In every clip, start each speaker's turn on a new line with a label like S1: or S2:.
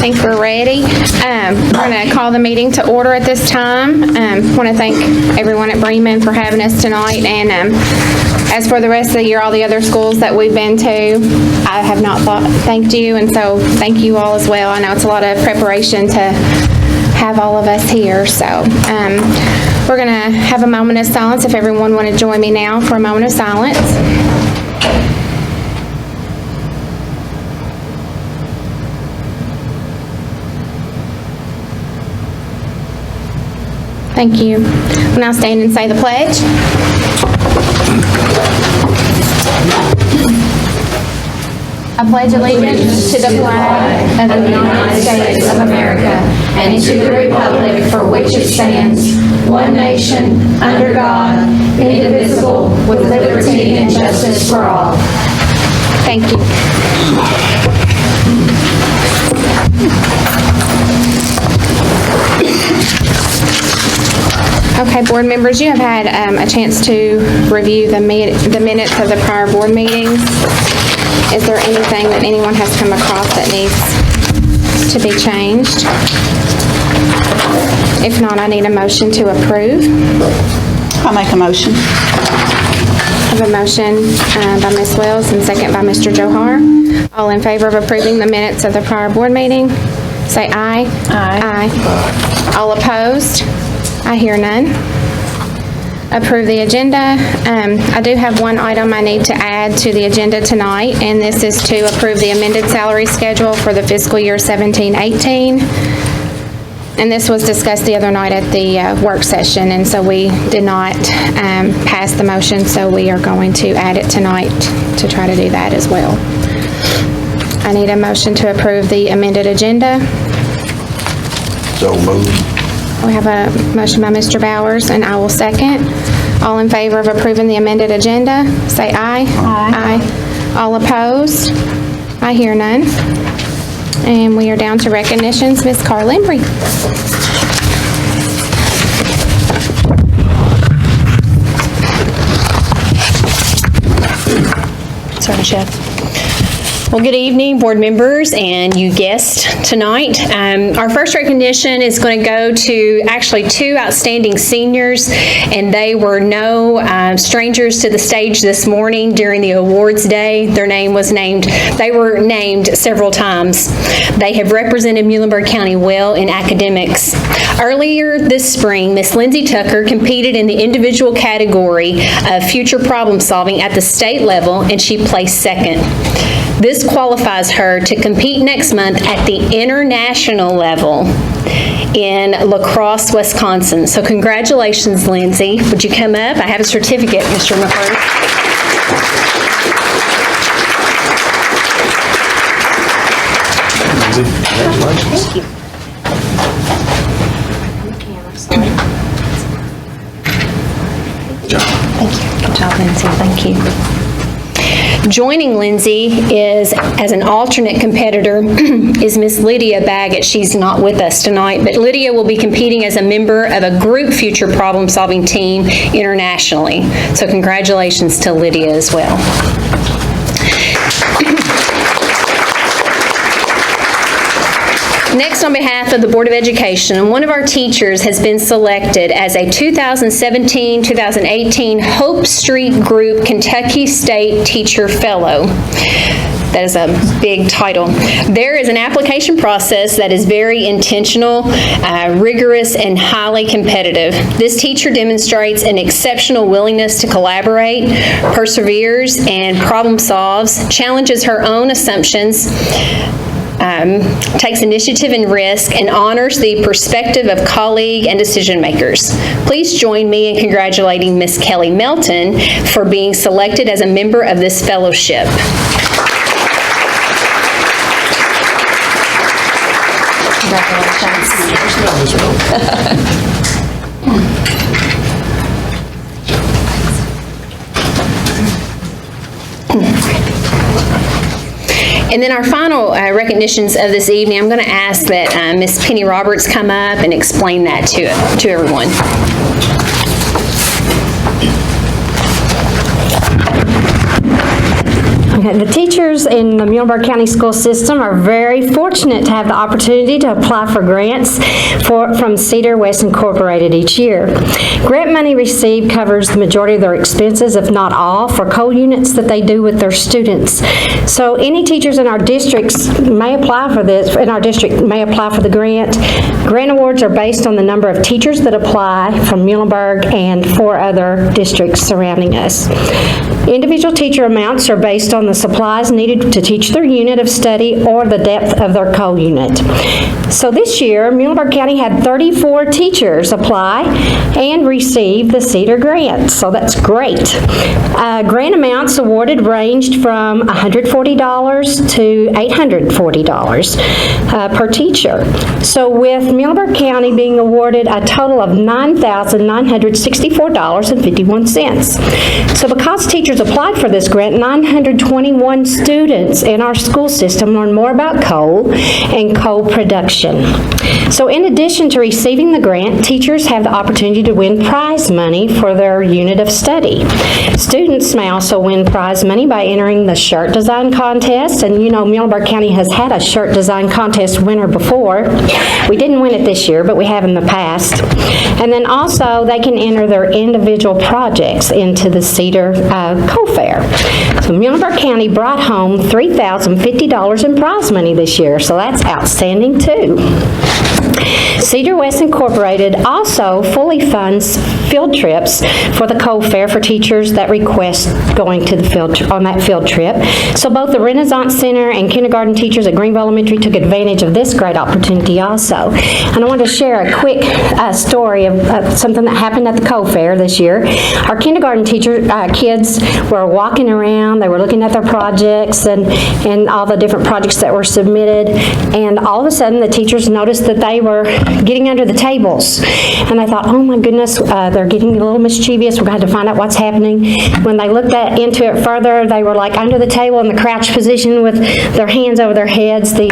S1: think we're ready. We're going to call the meeting to order at this time. Want to thank everyone at Bremen for having us tonight. And as for the rest of the year, all the other schools that we've been to, I have not thanked you, and so thank you all as well. I know it's a lot of preparation to have all of us here. So we're going to have a moment of silence. If everyone want to join me now for a moment of silence. Thank you. We'll now stand and say the pledge. I pledge allegiance to the flag of the United States of America and to the republic for which it stands, one nation, under God, indivisible, with liberty and justice for all. Thank you. Okay, board members, you have had a chance to review the minutes of the prior board meetings. Is there anything that anyone has come across that needs to be changed? If not, I need a motion to approve.
S2: I'll make a motion.
S1: I have a motion by Ms. Wells and second by Mr. Johar. All in favor of approving the minutes of the prior board meeting, say aye. Aye. Aye. All opposed? I hear none. Approve the agenda. I do have one item I need to add to the agenda tonight, and this is to approve the amended salary schedule for the fiscal year 17-18. And this was discussed the other night at the work session, and so we did not pass the motion, so we are going to add it tonight to try to do that as well. I need a motion to approve the amended agenda.
S3: So moved.
S1: We have a motion by Mr. Bowers, and I will second. All in favor of approving the amended agenda, say aye. Aye. Aye. All opposed? I hear none. And we are down to recognitions. Ms. Carla Embry.
S4: Sorry, Chef. Well, good evening, board members and you guests tonight. Our first recognition is going to go to actually two outstanding seniors, and they were no strangers to the stage this morning during the awards day. They were named several times. They have represented Muhlenberg County well in academics. Earlier this spring, Miss Lindsay Tucker competed in the individual category of future problem solving at the state level, and she placed second. This qualifies her to compete next month at the international level in La Crosse, Wisconsin. So congratulations, Lindsay. Would you come up? I have a certificate, Mr. McCord.
S3: Congratulations.
S4: Thank you. Thank you. Good job, Lindsay. Thank you. Joining Lindsay is, as an alternate competitor, is Miss Lydia Baggett. She's not with us tonight, but Lydia will be competing as a member of a group future problem-solving team internationally. So congratulations to Lydia as well. Next, on behalf of the Board of Education, one of our teachers has been selected as a 2017-2018 Hope Street Group Kentucky State Teacher Fellow. That is a big title. There is an application process that is very intentional, rigorous, and highly competitive. This teacher demonstrates an exceptional willingness to collaborate, perseveres, and problem solves, challenges her own assumptions, takes initiative and risk, and honors the perspective of colleague and decision makers. Please join me in congratulating Miss Kelly Melton for being selected as a member of this fellowship. Congratulations. And then our final recognitions of this evening, I'm going to ask that Miss Penny Roberts come up and explain that to everyone.
S5: Okay, the teachers in the Muhlenberg County School System are very fortunate to have the opportunity to apply for grants from Cedar West Incorporated each year. Grant money received covers the majority of their expenses, if not all, for co-units that they do with their students. So any teachers in our districts may apply for this, in our district may apply for the grant. Grant awards are based on the number of teachers that apply from Muhlenberg and 4 other districts surrounding us. Individual teacher amounts are based on the supplies needed to teach their unit of study or the depth of their co-unit. So this year, Muhlenberg County had 34 teachers apply and receive the Cedar grant, so that's great. Grant amounts awarded ranged from $140 to $840 per teacher. So with Muhlenberg County being awarded a total of $9,964.51. So because teachers applied for this grant, 921 students in our school system learn more about coal and coal production. So in addition to receiving the grant, teachers have the opportunity to win prize money for their unit of study. Students may also win prize money by entering the shirt design contest, and you know Muhlenberg County has had a shirt design contest winner before. We didn't win it this year, but we have in the past. And then also they can enter their individual projects into the Cedar Coal Fair. So Muhlenberg County brought home $3,050 in prize money this year, so that's outstanding too. Cedar West Incorporated also fully funds field trips for the coal fair for teachers that request going to the on that field trip. So both the Renaissance Center and kindergarten teachers at Greenville Elementary took advantage of this great opportunity also. And I want to share a quick story of something that happened at the coal fair this year. Our kindergarten kids were walking around, they were looking at their projects and all the different projects that were submitted, and all of a sudden the teachers noticed that they were getting under the tables. And I thought, oh my goodness, they're getting a little mischievous. We're going to have to find out what's happening. When they looked into it further, they were like under the table in the crouch position with their hands over their heads. The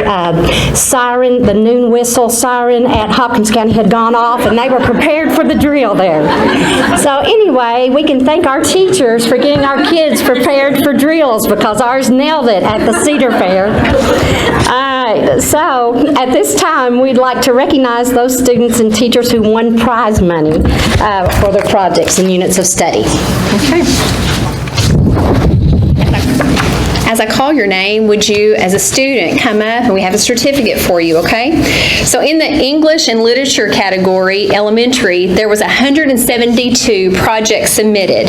S5: siren, the noon whistle siren at Hopkins County had gone off, and they were prepared for the drill there. So anyway, we can thank our teachers for getting our kids prepared for drills, because ours nailed it at the Cedar Fair. All right, so at this time, we'd like to recognize those students and teachers who won prize money for their projects and units of study.
S4: Okay. As I call your name, would you, as a student, come up and we have a certificate for you, okay? So in the English and Literature category, elementary, there was 172 projects submitted.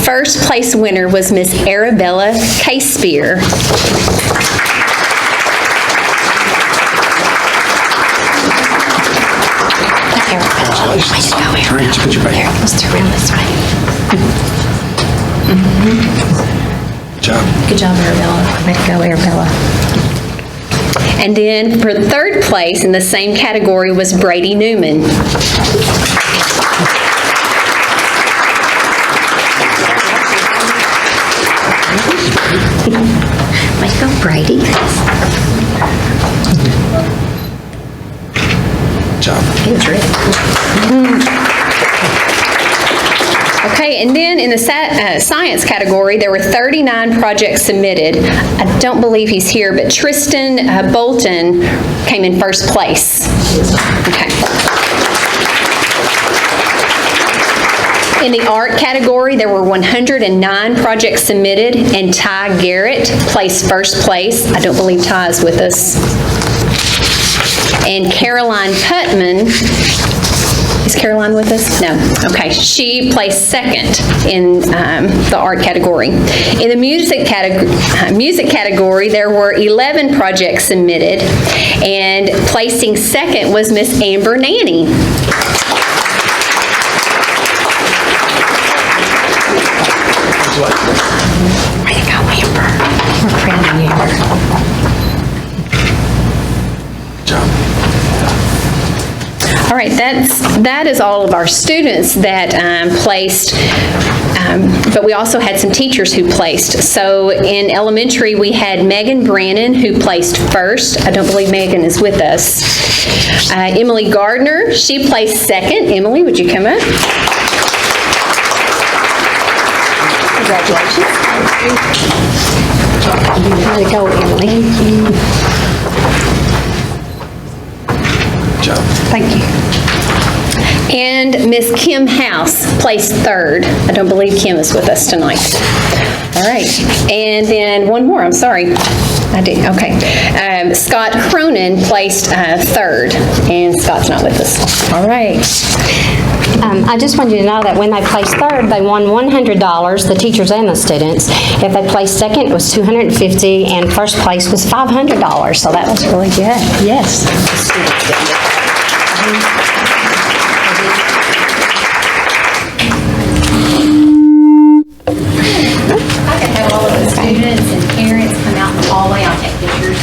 S4: First place winner was Miss Arabella K-Spear.
S3: Put your back.
S4: Let's turn around this way.
S3: Good job.
S4: Good job, Arabella. Way to go, Arabella. And then for third place in the same category was Brady Newman. Way to go, Brady.
S3: Good job.
S4: Okay, and then in the science category, there were 39 projects submitted. I don't believe he's here, but Tristan Bolton came in first place. Okay. In the art category, there were 109 projects submitted, and Ty Garrett placed first place. I don't believe Ty is with us. And Caroline Putman, is Caroline with us? No. Okay. She placed second in the art category. In the music category, there were 11 projects submitted, and placing second was Miss Amber Nanny. Way to go, Amber. We're proud of you, Amber.
S3: Good job.
S4: All right, that is all of our students that placed, but we also had some teachers who placed. So in elementary, we had Megan Brannon, who placed first. I don't believe Megan is with us. Emily Gardner, she placed second. Emily, would you come up? Congratulations.
S5: Way to go, Emily.
S3: Good job.
S2: Thank you.
S4: And Miss Kim House placed third. I don't believe Kim is with us tonight. All right, and then one more, I'm sorry. I did, okay. Scott Cronin placed third, and Scott's not with us. All right.
S5: I just wanted you to know that when they placed third, they won $100, the teachers and the students. If they placed second, it was $250, and first place was $500, so that was really good. Yes.
S4: I can have all of the students and parents come out in the hallway, I'll take pictures.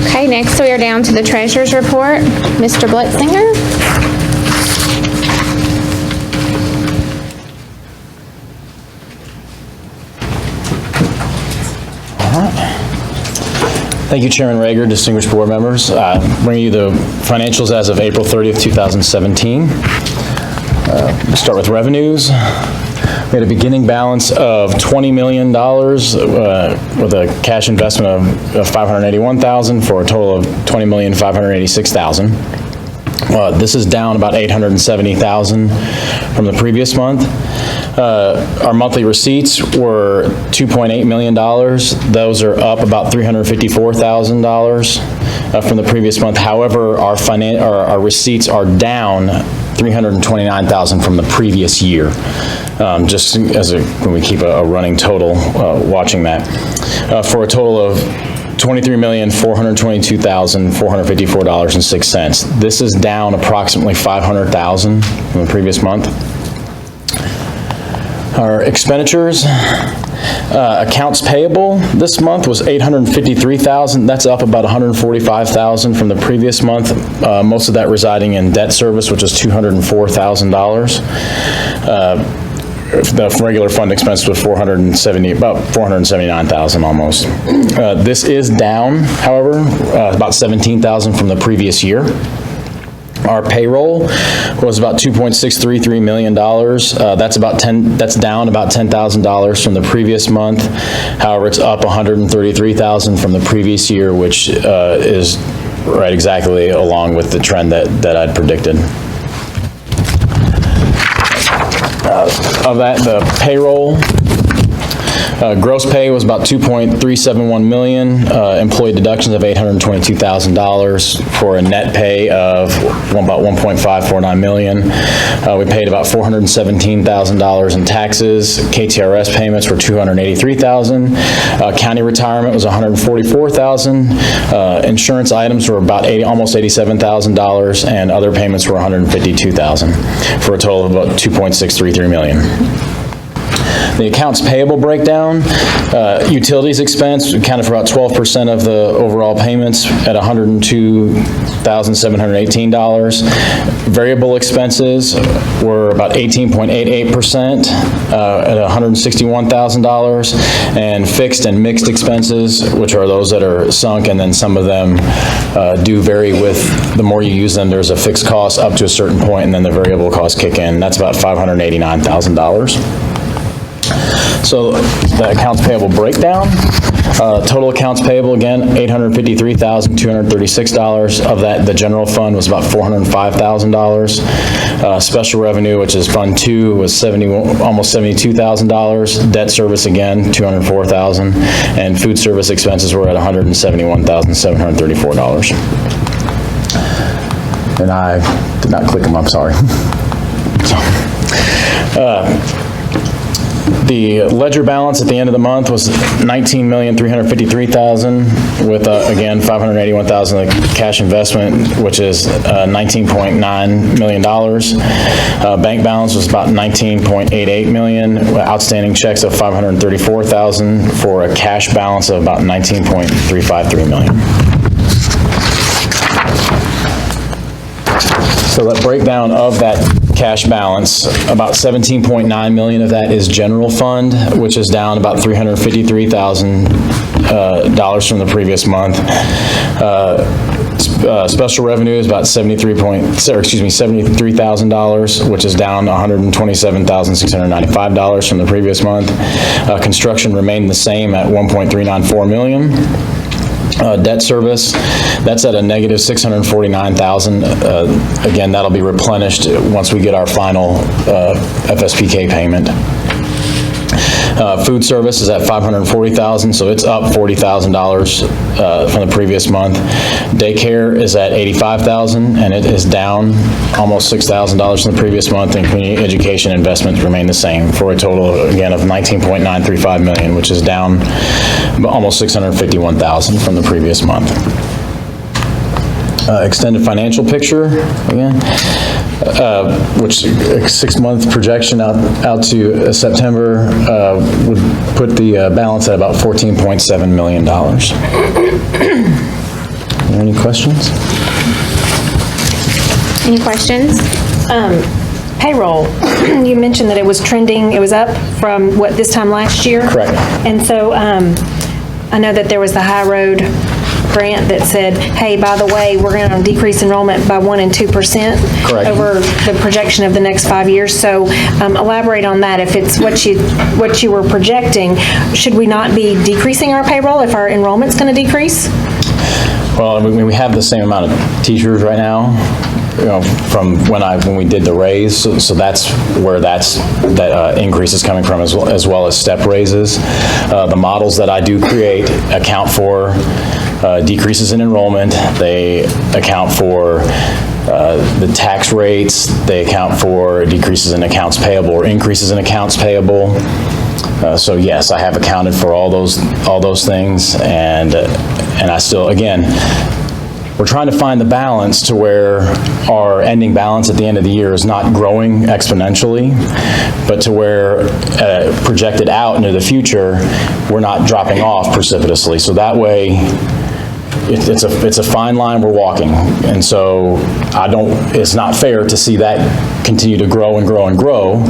S1: Okay, next we are down to the treasurer's report. Mr. Blitzinger?
S6: Thank you, Chairman Rager, distinguished board members. Bringing you the financials as of April 30th, 2017. We'll start with revenues. We had a beginning balance of $20 million with a cash investment of $581,000 for a total of $20,586,000. This is down about $870,000 from the previous month. Our monthly receipts were $2.8 million. Those are up about $354,000 from the previous month. However, our receipts are down $329,000 from the previous year. Just as when we keep a running total, watching that. For a total of $23,422,454.06. This is down approximately $500,000 from the previous month. Our expenditures, accounts payable this month was $853,000. That's up about $145,000 from the previous month. Most of that residing in debt service, which is $204,000. The regular fund expense was about $479,000 almost. This is down, however, about $17,000 from the previous year. Our payroll was about $2.633 million. That's down about $10,000 from the previous month. However, it's up $133,000 from the previous year, which is right exactly along with the trend that I'd predicted. Of that, the payroll, gross pay was about $2.371 million, employee deductions of $822,000 for a net pay of about $1.549 million. We paid about $417,000 in taxes. KTRS payments were $283,000. County retirement was $144,000. Insurance items were about almost $87,000, and other payments were $152,000 for a total of about $2.633 million. The accounts payable breakdown, utilities expense accounted for about 12% of the overall payments at $102,718. Variable expenses were about 18.88% at $161,000. And fixed and mixed expenses, which are those that are sunk, and then some of them do vary with, the more you use them, there's a fixed cost up to a certain point, and then the variable costs kick in. That's about $589,000. So the accounts payable breakdown, total accounts payable, again, $853,236. Of that, the general fund was about $405,000. Special revenue, which is Fund 2, was almost $72,000. Debt service, again, $204,000. And food service expenses were at $171,734. And I did not click them up, sorry. The ledger balance at the end of the month was $19,353,000 with, again, $581,000 of cash investment, which is $19.9 million. Bank balance was about $19.88 million, outstanding checks of $534,000 for a cash balance of about $19.353 million. So that breakdown of that cash balance, about $17.9 million of that is general fund, which is down about $353,000 dollars from the previous month. Special revenue is about $73,000, which is down $127,695 from the previous month. Construction remained the same at $1.394 million. Debt service, that's at a negative $649,000. Again, that'll be replenished once we get our final FSPK payment. Food service is at $540,000, so it's up $40,000 from the previous month. Daycare is at $85,000, and it is down almost $6,000 from the previous month, and community education investments remain the same for a total, again, of $19.935 million, which is down almost $651,000 from the previous month. Extended financial picture, again, which a 6-month projection out to September would put the balance at about $14.7 million. Are there any questions?
S1: Any questions?
S7: Payroll, you mentioned that it was trending, it was up from what, this time last year?
S6: Correct.
S7: And so I know that there was the High Road grant that said, hey, by the way, we're going to decrease enrollment by 1% and 2%
S6: Correct.
S7: over the projection of the next 5 years. So elaborate on that. If it's what you were projecting, should we not be decreasing our payroll if our enrollment's going to decrease?
S6: Well, we have the same amount of teachers right now, you know, from when we did the raise, so that's where that increase is coming from, as well as step raises. The models that I do create account for decreases in enrollment. They account for the tax rates. They account for decreases in accounts payable or increases in accounts payable. So yes, I have accounted for all those things, and I still, again, we're trying to find the balance to where our ending balance at the end of the year is not growing exponentially, but to where projected out into the future, we're not dropping off precipitously. So that way, it's a fine line we're walking. And so it's not fair to see that continue to grow and grow and grow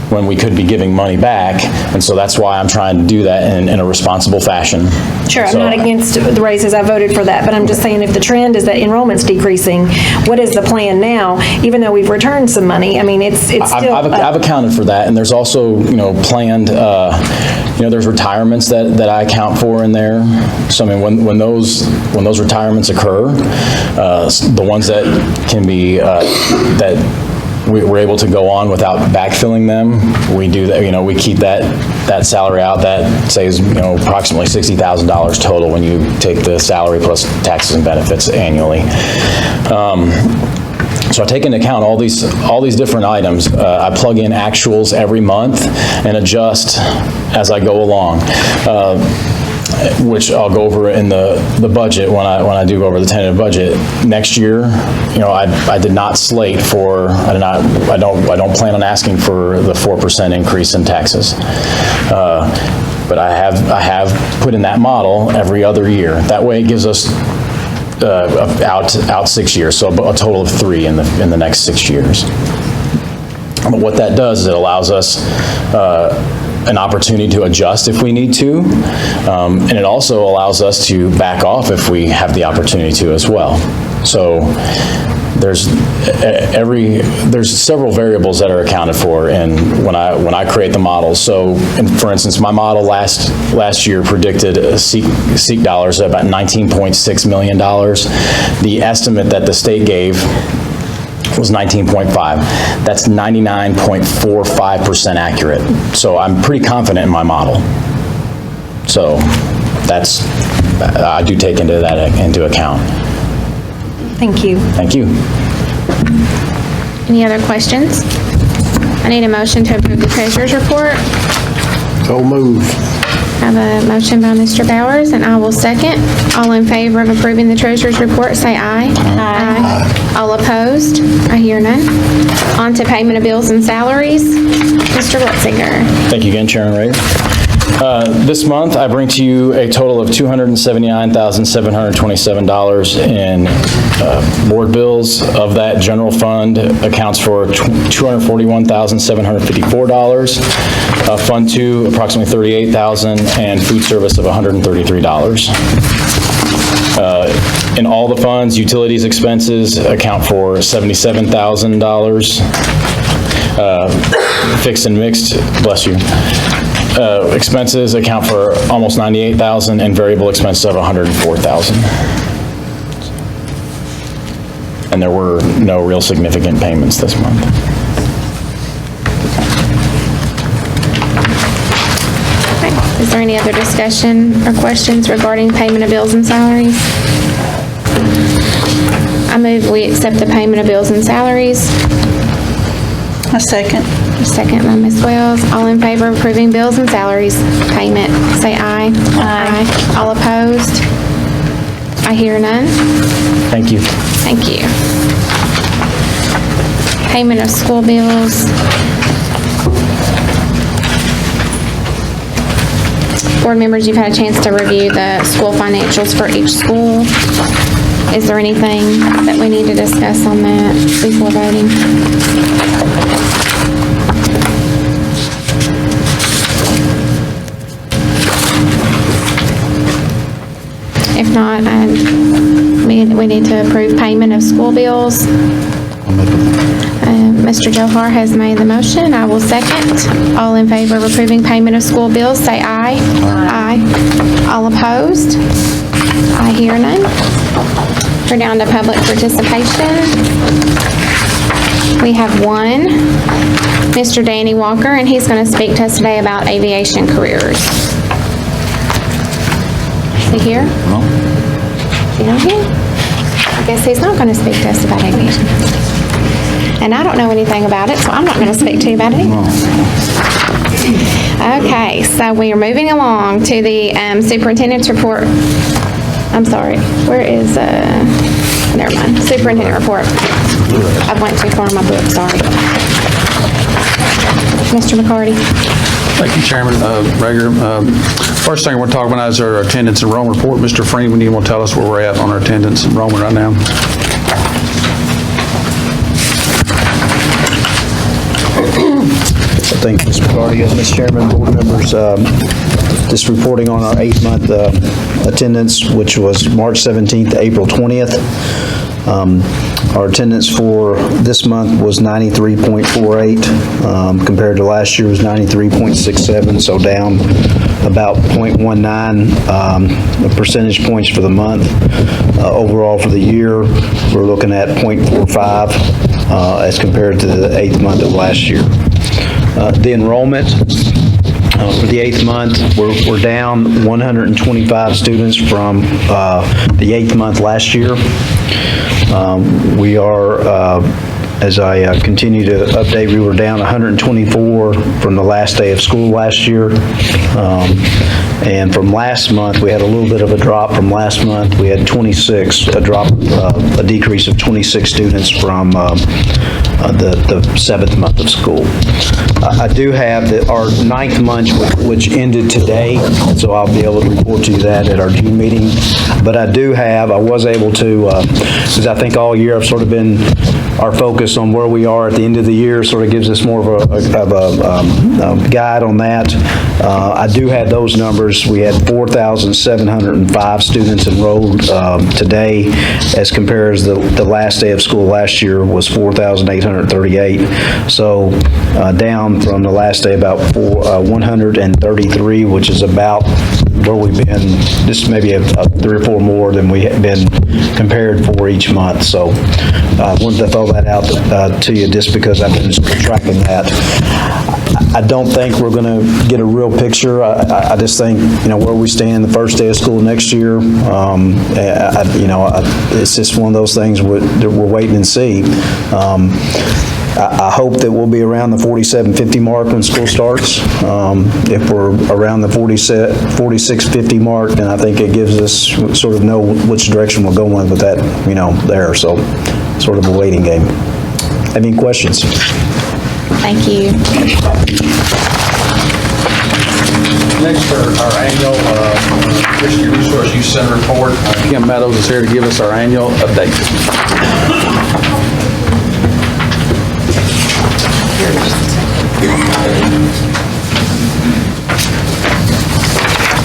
S6: when we could be giving money back. And so that's why I'm trying to do that in a responsible fashion.
S7: Sure, I'm
S6: So-
S7: not against the raises, I voted for that, but I'm just saying if the trend is that enrollment's decreasing, what is the plan now? Even though we've returned some money, I mean, it's still.
S6: I've accounted for that, and there's also, planned, there's retirements that I account for in there. So, I mean, when those retirements occur, the ones that can be, that we're able to go on without backfilling them, we do that, we keep that salary out. That saves, approximately $60,000 total when you take the salary plus taxes and benefits annually. So I take into account all these different items. I plug in actuals every month and adjust as I go along, which I'll go over in the budget when I do go over the tentative budget. Next year, I did not slate for, I don't plan on asking for the 4% increase in taxes. But I have put in that model every other year. That way it gives us out 6 years, so a total of 3 in the next 6 years. But what that does is it allows us an opportunity to adjust if we need to, and it also allows us to back off if we have the opportunity to as well. So there's several variables that are accounted for and when I create the models. So, for instance, my model last year predicted SEEK dollars at about $19.6 million. The estimate that the state gave was 19.5. That's 99.45% accurate. So I'm pretty confident in my model. So I do take into account.
S7: Thank you.
S6: Thank you.
S1: Any other questions? I need a motion to approve the treasurer's report.
S3: So move.
S1: I have a motion by Mr. Bowers, and I will second. All in favor of approving the treasurer's report, say aye. Aye. All opposed? I hear none. On to payment of bills and salaries. Mr. Wetzinger.
S6: Thank you again, Chairman Rager. This month, I bring to you a total of $279,727 in board bills. Of that, general fund accounts for $241,754, Fund 2, approximately $38,000, and food service of $133. In all the funds, utilities expenses account for $77,000. Fixed and mixed, bless you. Expenses account for almost $98,000 and variable expenses of $104,000. And there were no real significant payments this month.
S1: Okay. Is there any other discussion or questions regarding payment of bills and salaries? I move we accept the payment of bills and salaries.
S2: A second.
S1: Second by Ms. Wells. All in favor of approving bills and salaries payment, say aye. Aye. All opposed? I hear none.
S6: Thank you.
S1: Thank you. Payment of school bills. Board members, you've had a chance to review the school financials for each school. Is there anything that we need to discuss on that before voting? If not, we need to approve payment of school bills. Mr. Johar has made the motion. I will second. All in favor of approving payment of school bills, say aye. Aye. All opposed? I hear none. We're down to public participation. We have one, Mr. Danny Walker, and he's going to speak to us today about aviation careers. Is he here? No. Is he not here? I guess he's not going to speak to us about aviation. And I don't know anything about it, so I'm not going to speak to you about it either. Okay, so we are moving along to the superintendent's report. I'm sorry, where is, never mind, superintendent report. I went too far in my book, sorry. Mr. McCarty.
S3: Thank you, Chairman. Rager, first thing I want to talk about is our attendance enrollment report. Mr. Freeman, you want to tell us where we're at on our attendance enrollment right now?
S8: Thank you, Mr. McCarty. Mr. Chairman, board members, just reporting on our 8-month attendance, which was March 17th to April 20th. Our attendance for this month was 93.48, compared to last year was 93.67, so down about 0.19 percentage points for the month. Overall for the year, we're looking at 0.45 as compared to the 8th month of last year. The enrollment for the 8th month, we're down 125 students from the 8th month last year. We are, as I continue to update, we were down 124 from the last day of school last year. And from last month, we had a little bit of a drop from last month. We had 26, a decrease of 26 students from the 7th month of school. I do have our 9th month, which ended today, so I'll be able to report to you that at our June meeting. But I was able to, because I think all year I've sort of been, our focus on where we are at the end of the year sort of gives us more of a guide on that. I do have those numbers. We had 4,705 students enrolled today, as compared to the last day of school last year was 4,838. So down from the last day about 133, which is about where we've been, just maybe a 3 or 4 more than we have been compared for each month. So I wanted to throw that out to you just because I've been tracking that. I don't think we're going to get a real picture. I just think, where we stand the first day of school next year, it's just one of those things that we're waiting and see. I hope that we'll be around the 4750 mark when school starts. If we're around the 4650 mark, then I think it gives us sort of know which direction we're going with that, there. So sort of a waiting game. Any questions?
S1: Thank you.
S3: Next, our annual Christian Resource Youth Center report. Kim Meadows is here to give us our annual update.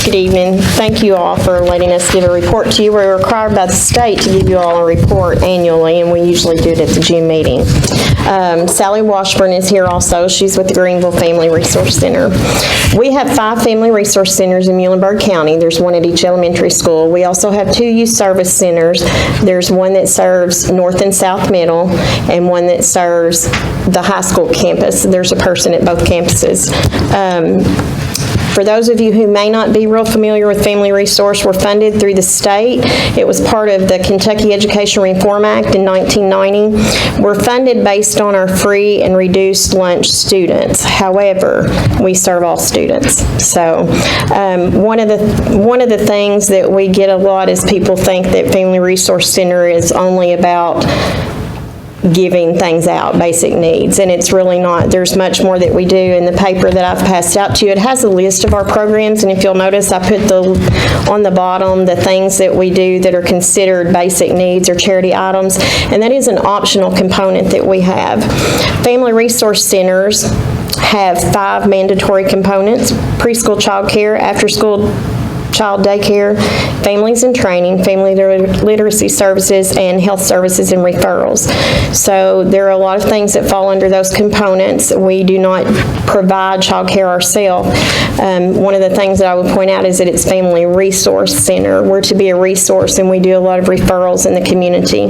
S9: Good evening. Thank you all for letting us give a report to you. We're required by the state to give you all a report annually, and we usually do it at the June meeting. Sally Washburn is here also. She's with the Greenville Family Resource Center. We have 5 family resource centers in Muhlenberg County. There's one at each elementary school. We also have 2 youth service centers. There's one that serves North and South Middle, and one that serves the high school campus. There's a person at both campuses. For those of you who may not be real familiar with Family Resource, we're funded through the state. It was part of the Kentucky Education Reform Act in 1990. We're funded based on our free and reduced lunch students. However, we serve all students. So one of the things that we get a lot is people think that Family Resource Center is only about giving things out, basic needs, and it's really not. There's much more that we do. In the paper that I've passed out to you, it has a list of our programs, and if you'll notice, I put on the bottom the things that we do that are considered basic needs or charity items, and that is an optional component that we have. Family Resource Centers have 5 mandatory components: preschool child care, after-school child daycare, families in training, family literacy services, and health services and referrals. So there are a lot of things that fall under those components. We do not provide child care ourselves. One of the things that I would point out is that it's Family Resource Center. We're to be a resource, and we do a lot of referrals in the community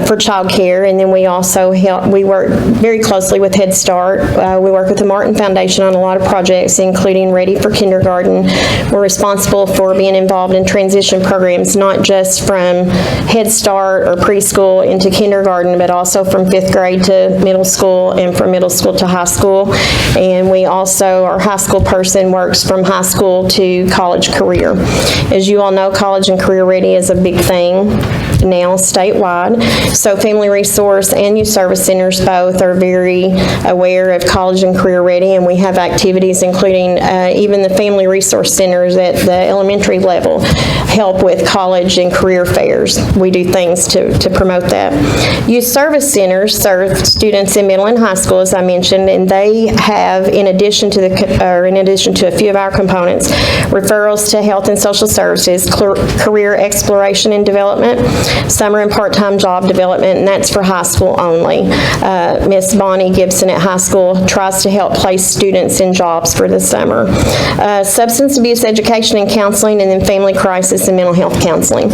S9: for child care. And then we also we work very closely with Head Start. We work with the Martin Foundation on a lot of projects, including Ready for Kindergarten. We're responsible for being involved in transition programs, not just from Head Start or preschool into kindergarten, but also from 5th grade to middle school and from middle school to high school. And we also, our high school person works from high school to college career. As you all know, College and Career Ready is a big thing now statewide. So Family Resource and Youth Service Centers both are very aware of College and Career Ready, and we have activities including even the Family Resource Centers at the elementary level help with college and career fairs. We do things to promote that. Youth Service Centers serve students in middle and high school, as I mentioned, and they have, in addition to a few of our components, referrals to health and social services, career exploration and development, summer and part-time job development, and that's for high school only. Miss Bonnie Gibson at high school tries to help place students in jobs for the summer. Substance abuse education and counseling, and then family crisis and mental health counseling.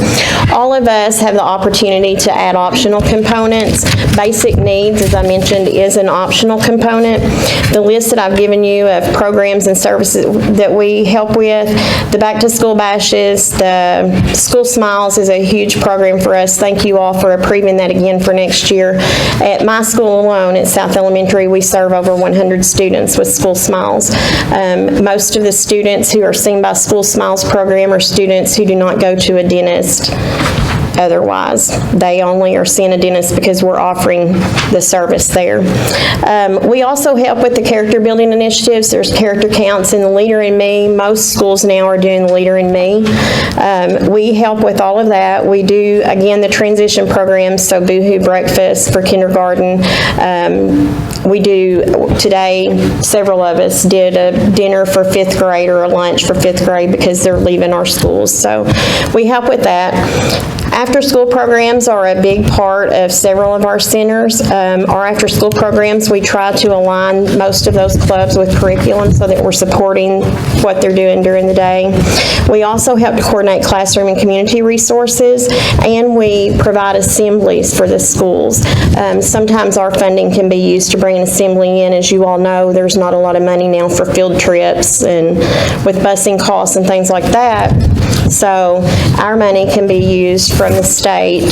S9: All of us have the opportunity to add optional components. Basic needs, as I mentioned, is an optional component. The list that I've given you of programs and services that we help with, the Back to School Bashes, the School Smiles is a huge program for us. Thank you all for approving that again for next year. At my school alone, at South Elementary, we serve over 100 students with School Smiles. Most of the students who are seen by School Smiles program are students who do not go to a dentist otherwise. They only are seeing a dentist because we're offering the service there. We also help with the character building initiatives. There's character counts in the Leader in Me. Most schools now are doing the Leader in Me. We help with all of that. We do, again, the transition programs, so Boohoo Breakfast for kindergarten. We do, today, several of us did a dinner for 5th grade or a lunch for 5th grade because they're leaving our schools. So we help with that. After-school programs are a big part of several of our centers. Our after-school programs, we try to align most of those clubs with curriculum so that we're supporting what they're doing during the day. We also help to coordinate classroom and community resources, and we provide assemblies for the schools. Sometimes our funding can be used to bring an assembly in. As you all know, there's not a lot of money now for field trips and with busing costs and things like that. So our money can be used from the state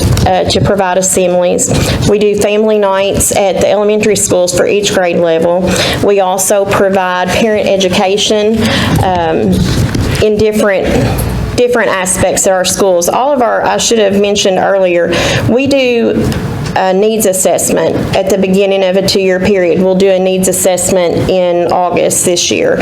S9: to provide assemblies. We do family nights at the elementary schools for each grade level. We also provide parent education in different aspects of our schools. All of our, I should have mentioned earlier, we do a needs assessment at the beginning of a 2-year period. We'll do a needs assessment in August this year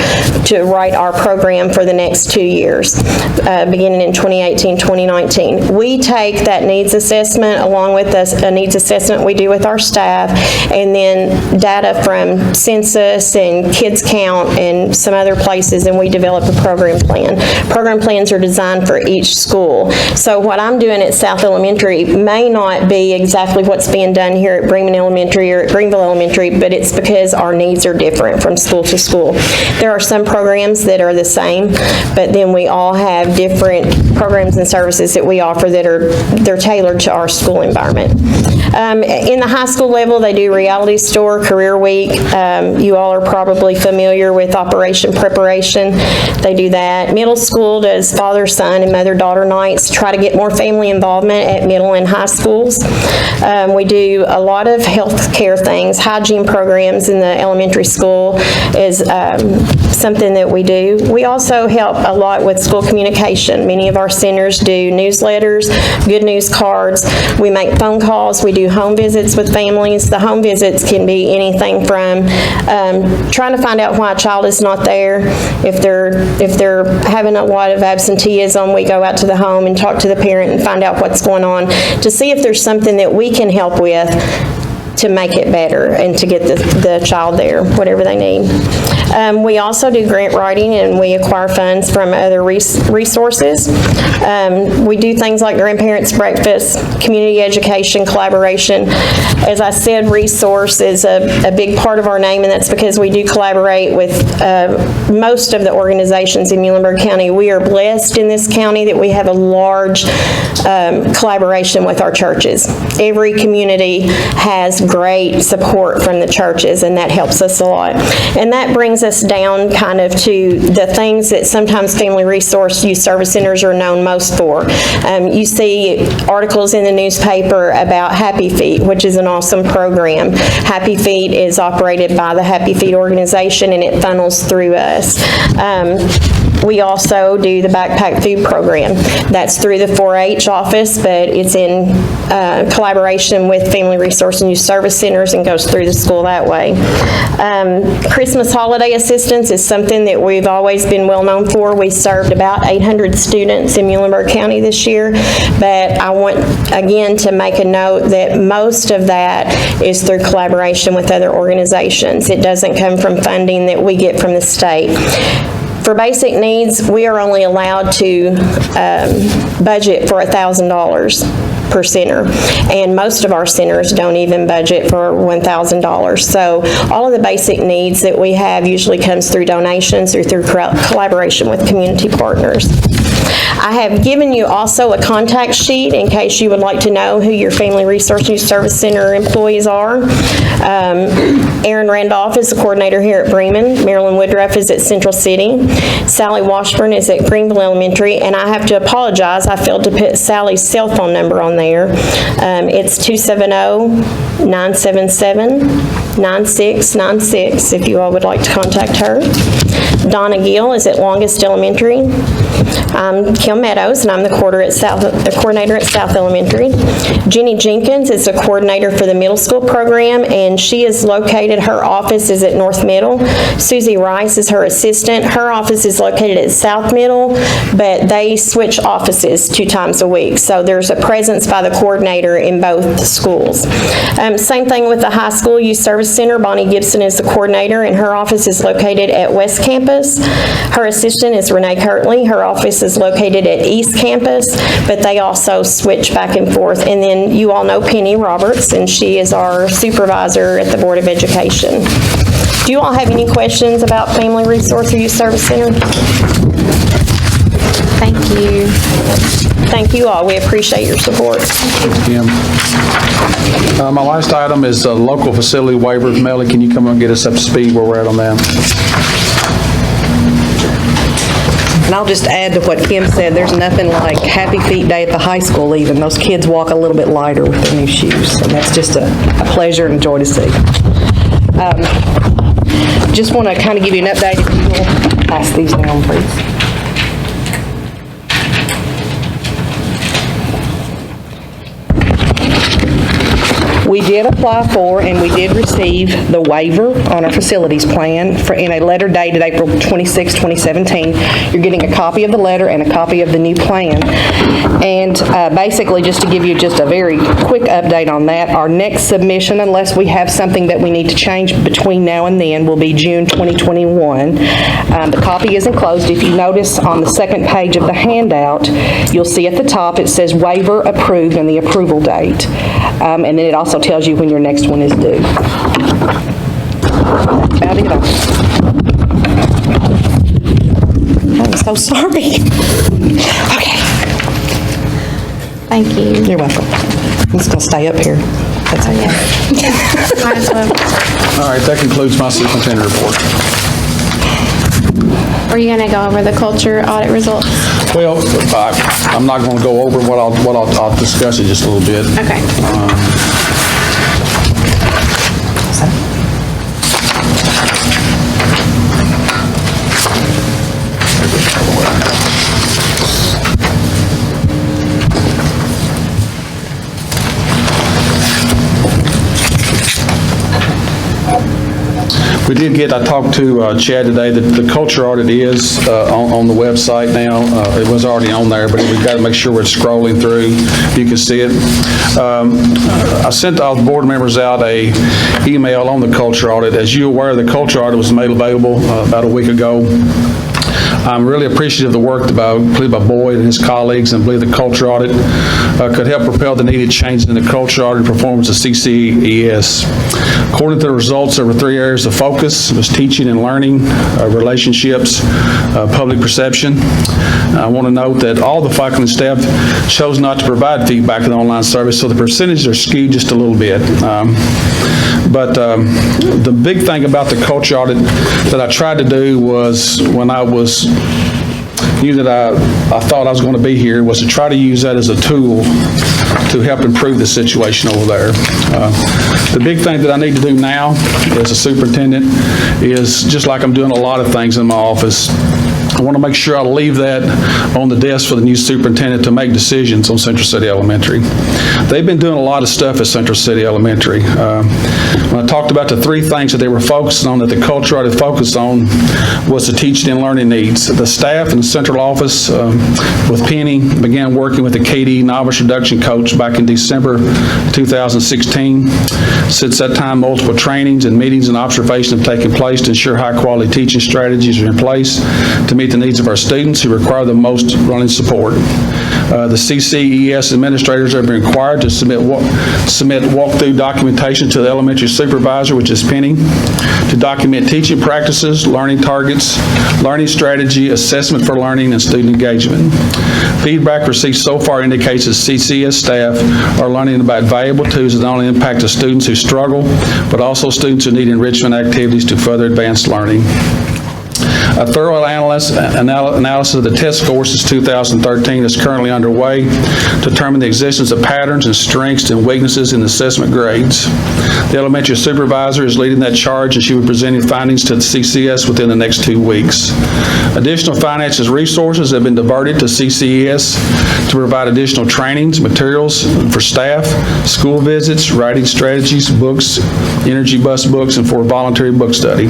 S9: to write our program for the next 2 years, beginning in 2018, 2019. We take that needs assessment along with a needs assessment we do with our staff, and then data from census and kids count and some other places, and we develop a program plan. Program plans are designed for each school. So what I'm doing at South Elementary may not be exactly what's being done here at Bremen Elementary or at Greenville Elementary, but it's because our needs are different from school to school. There are some programs that are the same, but then we all have different programs and services that we offer that they're tailored to our school environment. In the high school level, they do Reality Store, Career Week. You all are probably familiar with Operation Preparation. They do that. Middle school does father-son and mother-daughter nights, try to get more family involvement at middle and high schools. We do a lot of health care things. Hygiene programs in the elementary school is something that we do. We also help a lot with school communication. Many of our centers do newsletters, good news cards. We make phone calls. We do home visits with families. The home visits can be anything from trying to find out why a child is not there. If they're having a lot of absenteeism, we go out to the home and talk to the parent and find out what's going on to see if there's something that we can help with to make it better and to get the child there, whatever they need. We also do grant writing, and we acquire funds from other resources. We do things like grandparents' breakfast, community education, collaboration. As I said, resource is a big part of our name, and that's because we do collaborate with most of the organizations in Muhlenberg County. We are blessed in this county that we have a large collaboration with our churches. Every community has great support from the churches, and that helps us a lot. And that brings us down kind of to the things that sometimes Family Resource Youth Service Centers are known most for. You see articles in the newspaper about Happy Feet, which is an awesome program. Happy Feet is operated by the Happy Feet organization, and it funnels through us. We also do the backpack food program. That's through the 4-H office, but it's in collaboration with Family Resource and Youth Service Centers and goes through the school that way. Christmas holiday assistance is something that we've always been well known for. We served about 800 students in Muhlenberg County this year, but I want, again, to make a note that most of that is through collaboration with other organizations. It doesn't come from funding that we get from the state. For basic needs, we are only allowed to budget for $1,000 per center, and most of our centers don't even budget for $1,000. So all of the basic needs that we have usually comes through donations or through collaboration with community partners. I have given you also a contact sheet in case you would like to know who your Family Resource Youth Service Center employees are. Erin Randolph is the coordinator here at Bremen. Marilyn Woodruff is at Central City. Sally Washburn is at Greenville Elementary, and I have to apologize, I failed to put Sally's cell phone number on there. It's 270-977-9696 if you all would like to contact her. Donna Gill is at Longest Elementary. I'm Kim Meadows, and I'm the coordinator at South Elementary. Jenny Jenkins is the coordinator for the middle school program, and she is located, her office is at North Middle. Susie Rice is her assistant. Her office is located at South Middle, but they switch offices 2 times a week, so there's a presence by the coordinator in both schools. Same thing with the high school youth service center. Bonnie Gibson is the coordinator, and her office is located at West Campus. Her assistant is Renee Kirtley. Her office is located at East Campus, but they also switch back and forth. And then you all know Penny Roberts, and she is our supervisor at the Board of Education. Do you all have any questions about Family Resource or Youth Service Center?
S1: Thank you.
S9: Thank you all. We appreciate your support.
S3: Kim. My last item is local facility waivers. Melly, can you come and get us up to speed where we're at on that?
S2: And I'll just add to what Kim said, there's nothing like Happy Feet Day at the high school even. Those kids walk a little bit lighter with their new shoes, and that's just a pleasure and a joy to see. Just want to kind of give you an update, if you will pass these down, please. We did apply for and we did receive the waiver on our facilities plan in a letter dated April 26, 2017. You're getting a copy of the letter and a copy of the new plan. And basically, just to give you just a very quick update on that, our next submission, unless we have something that we need to change between now and then, will be June 2021. The copy is enclosed. If you notice on the second page of the handout, you'll see at the top it says waiver approved and the approval date. And then it also tells you when your next one is due. About it all. I'm so sorry. Okay.
S1: Thank you.
S2: You're welcome. I'm just going to stay up here. That's okay.
S1: Might as well.
S3: All right, that concludes my superintendent report.
S1: Are you going to go over the culture audit results?
S3: Well, I'm not going to go over what I'll discuss it just a little bit.
S1: Okay.
S3: We did get, I talked to Chad today, that the culture audit is on the website now. It was already on there, but we've got to make sure we're scrolling through. You can see it. I sent all the board members out a email on the culture audit. As you're aware, the culture audit was made available about a week ago. I'm really appreciative of the work completed by Boyd and his colleagues, and believe the culture audit could help propel the needed change in the culture audit performance of CCES. According to the results, there were 3 areas of focus. It was teaching and learning, relationships, public perception. I want to note that all the faculty and staff chose not to provide feedback in the online service, so the percentages are skewed just a little bit. But the big thing about the culture audit that I tried to do was, when I knew that I thought I was going to be here, was to try to use that as a tool to help improve the situation over there. The big thing that I need to do now as a superintendent is, just like I'm doing a lot of things in my office, I want to make sure I leave that on the desk for the new superintendent to make decisions on Central City Elementary. They've been doing a lot of stuff at Central City Elementary. When I talked about the 3 things that they were focusing on, that the culture audit focused on, was the teaching and learning needs. The staff in the central office with Penny began working with the KD novice reduction coach back in December 2016. Since that time, multiple trainings and meetings and observations have taken place to ensure high-quality teaching strategies are in place to meet the needs of our students who require the most running support. The CCES administrators have been required to submit walkthrough documentation to the elementary supervisor, which is Penny, to document teaching practices, learning targets, learning strategy, assessment for learning, and student engagement. Feedback received so far indicates that CCES staff are learning about valuable tools that not only impact the students who struggle, but also students who need enrichment activities to further advance learning. A thorough analysis of the test scores since 2013 is currently underway to determine the existence of patterns and strengths and weaknesses in assessment grades. The elementary supervisor is leading that charge, and she will be presenting findings to the CCS within the next 2 weeks. Additional finances resources have been diverted to CCES to provide additional trainings, materials for staff, school visits, writing strategies, books, energy bus books, and for voluntary book study.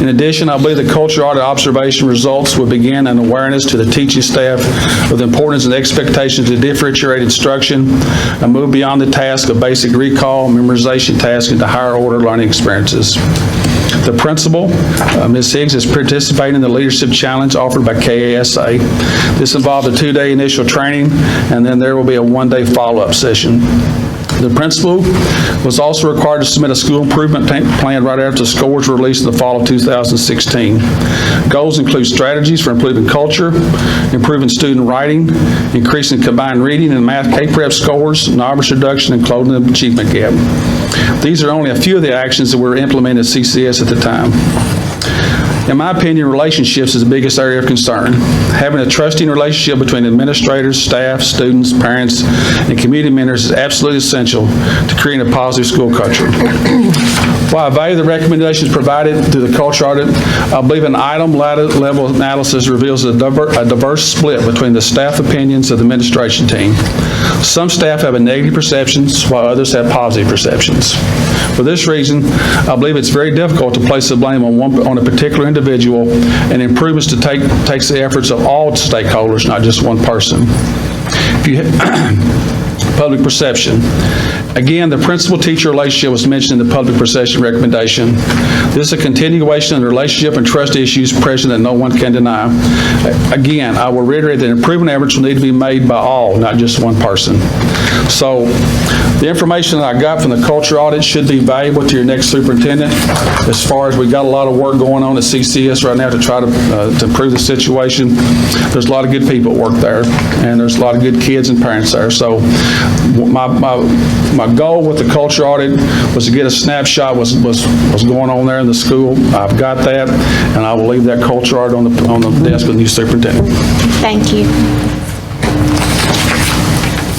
S3: In addition, I believe the culture audit observation results will begin an awareness to the teaching staff of the importance and expectations of differentiated instruction and move beyond the task of basic recall, memorization tasks into higher order learning experiences. The principal, Ms. Higgs, is participating in the leadership challenge offered by KASA. This involved a 2-day initial training, and then there will be a 1-day follow-up session. The principal was also required to submit a school improvement plan right after the scores were released in the fall of 2016. Goals include strategies for improving culture, improving student writing, increasing combined reading and math K-Prep scores, novice reduction, and closing the achievement gap. These are only a few of the actions that were implemented at CCS at the time. In my opinion, relationships is the biggest area of concern. Having a trusting relationship between administrators, staff, students, parents, and community members is absolutely essential to creating a positive school culture. While I value the recommendations provided to the culture audit, I believe an item-level analysis reveals a diverse split between the staff opinions of the administration team. Some staff have a negative perceptions, while others have positive perceptions. For this reason, I believe it's very difficult to place the blame on a particular individual, and improvements takes the efforts of all stakeholders, not just one person. Public perception. Again, the principal-teacher relationship was mentioned in the public perception recommendation. This is a continuation of the relationship and trust issues present that no one can deny. Again, I will reiterate that improvement efforts will need to be made by all, not just one person. So the information that I got from the culture audit should be valuable to your next superintendent. As far as we got a lot of work going on at CCS right now to try to improve the situation. There's a lot of good people at work there, and there's a lot of good kids and parents there. So my goal with the culture audit was to get a snapshot what's going on there in the school. I've got that, and I will leave that culture audit on the desk of the new superintendent.
S1: Thank you.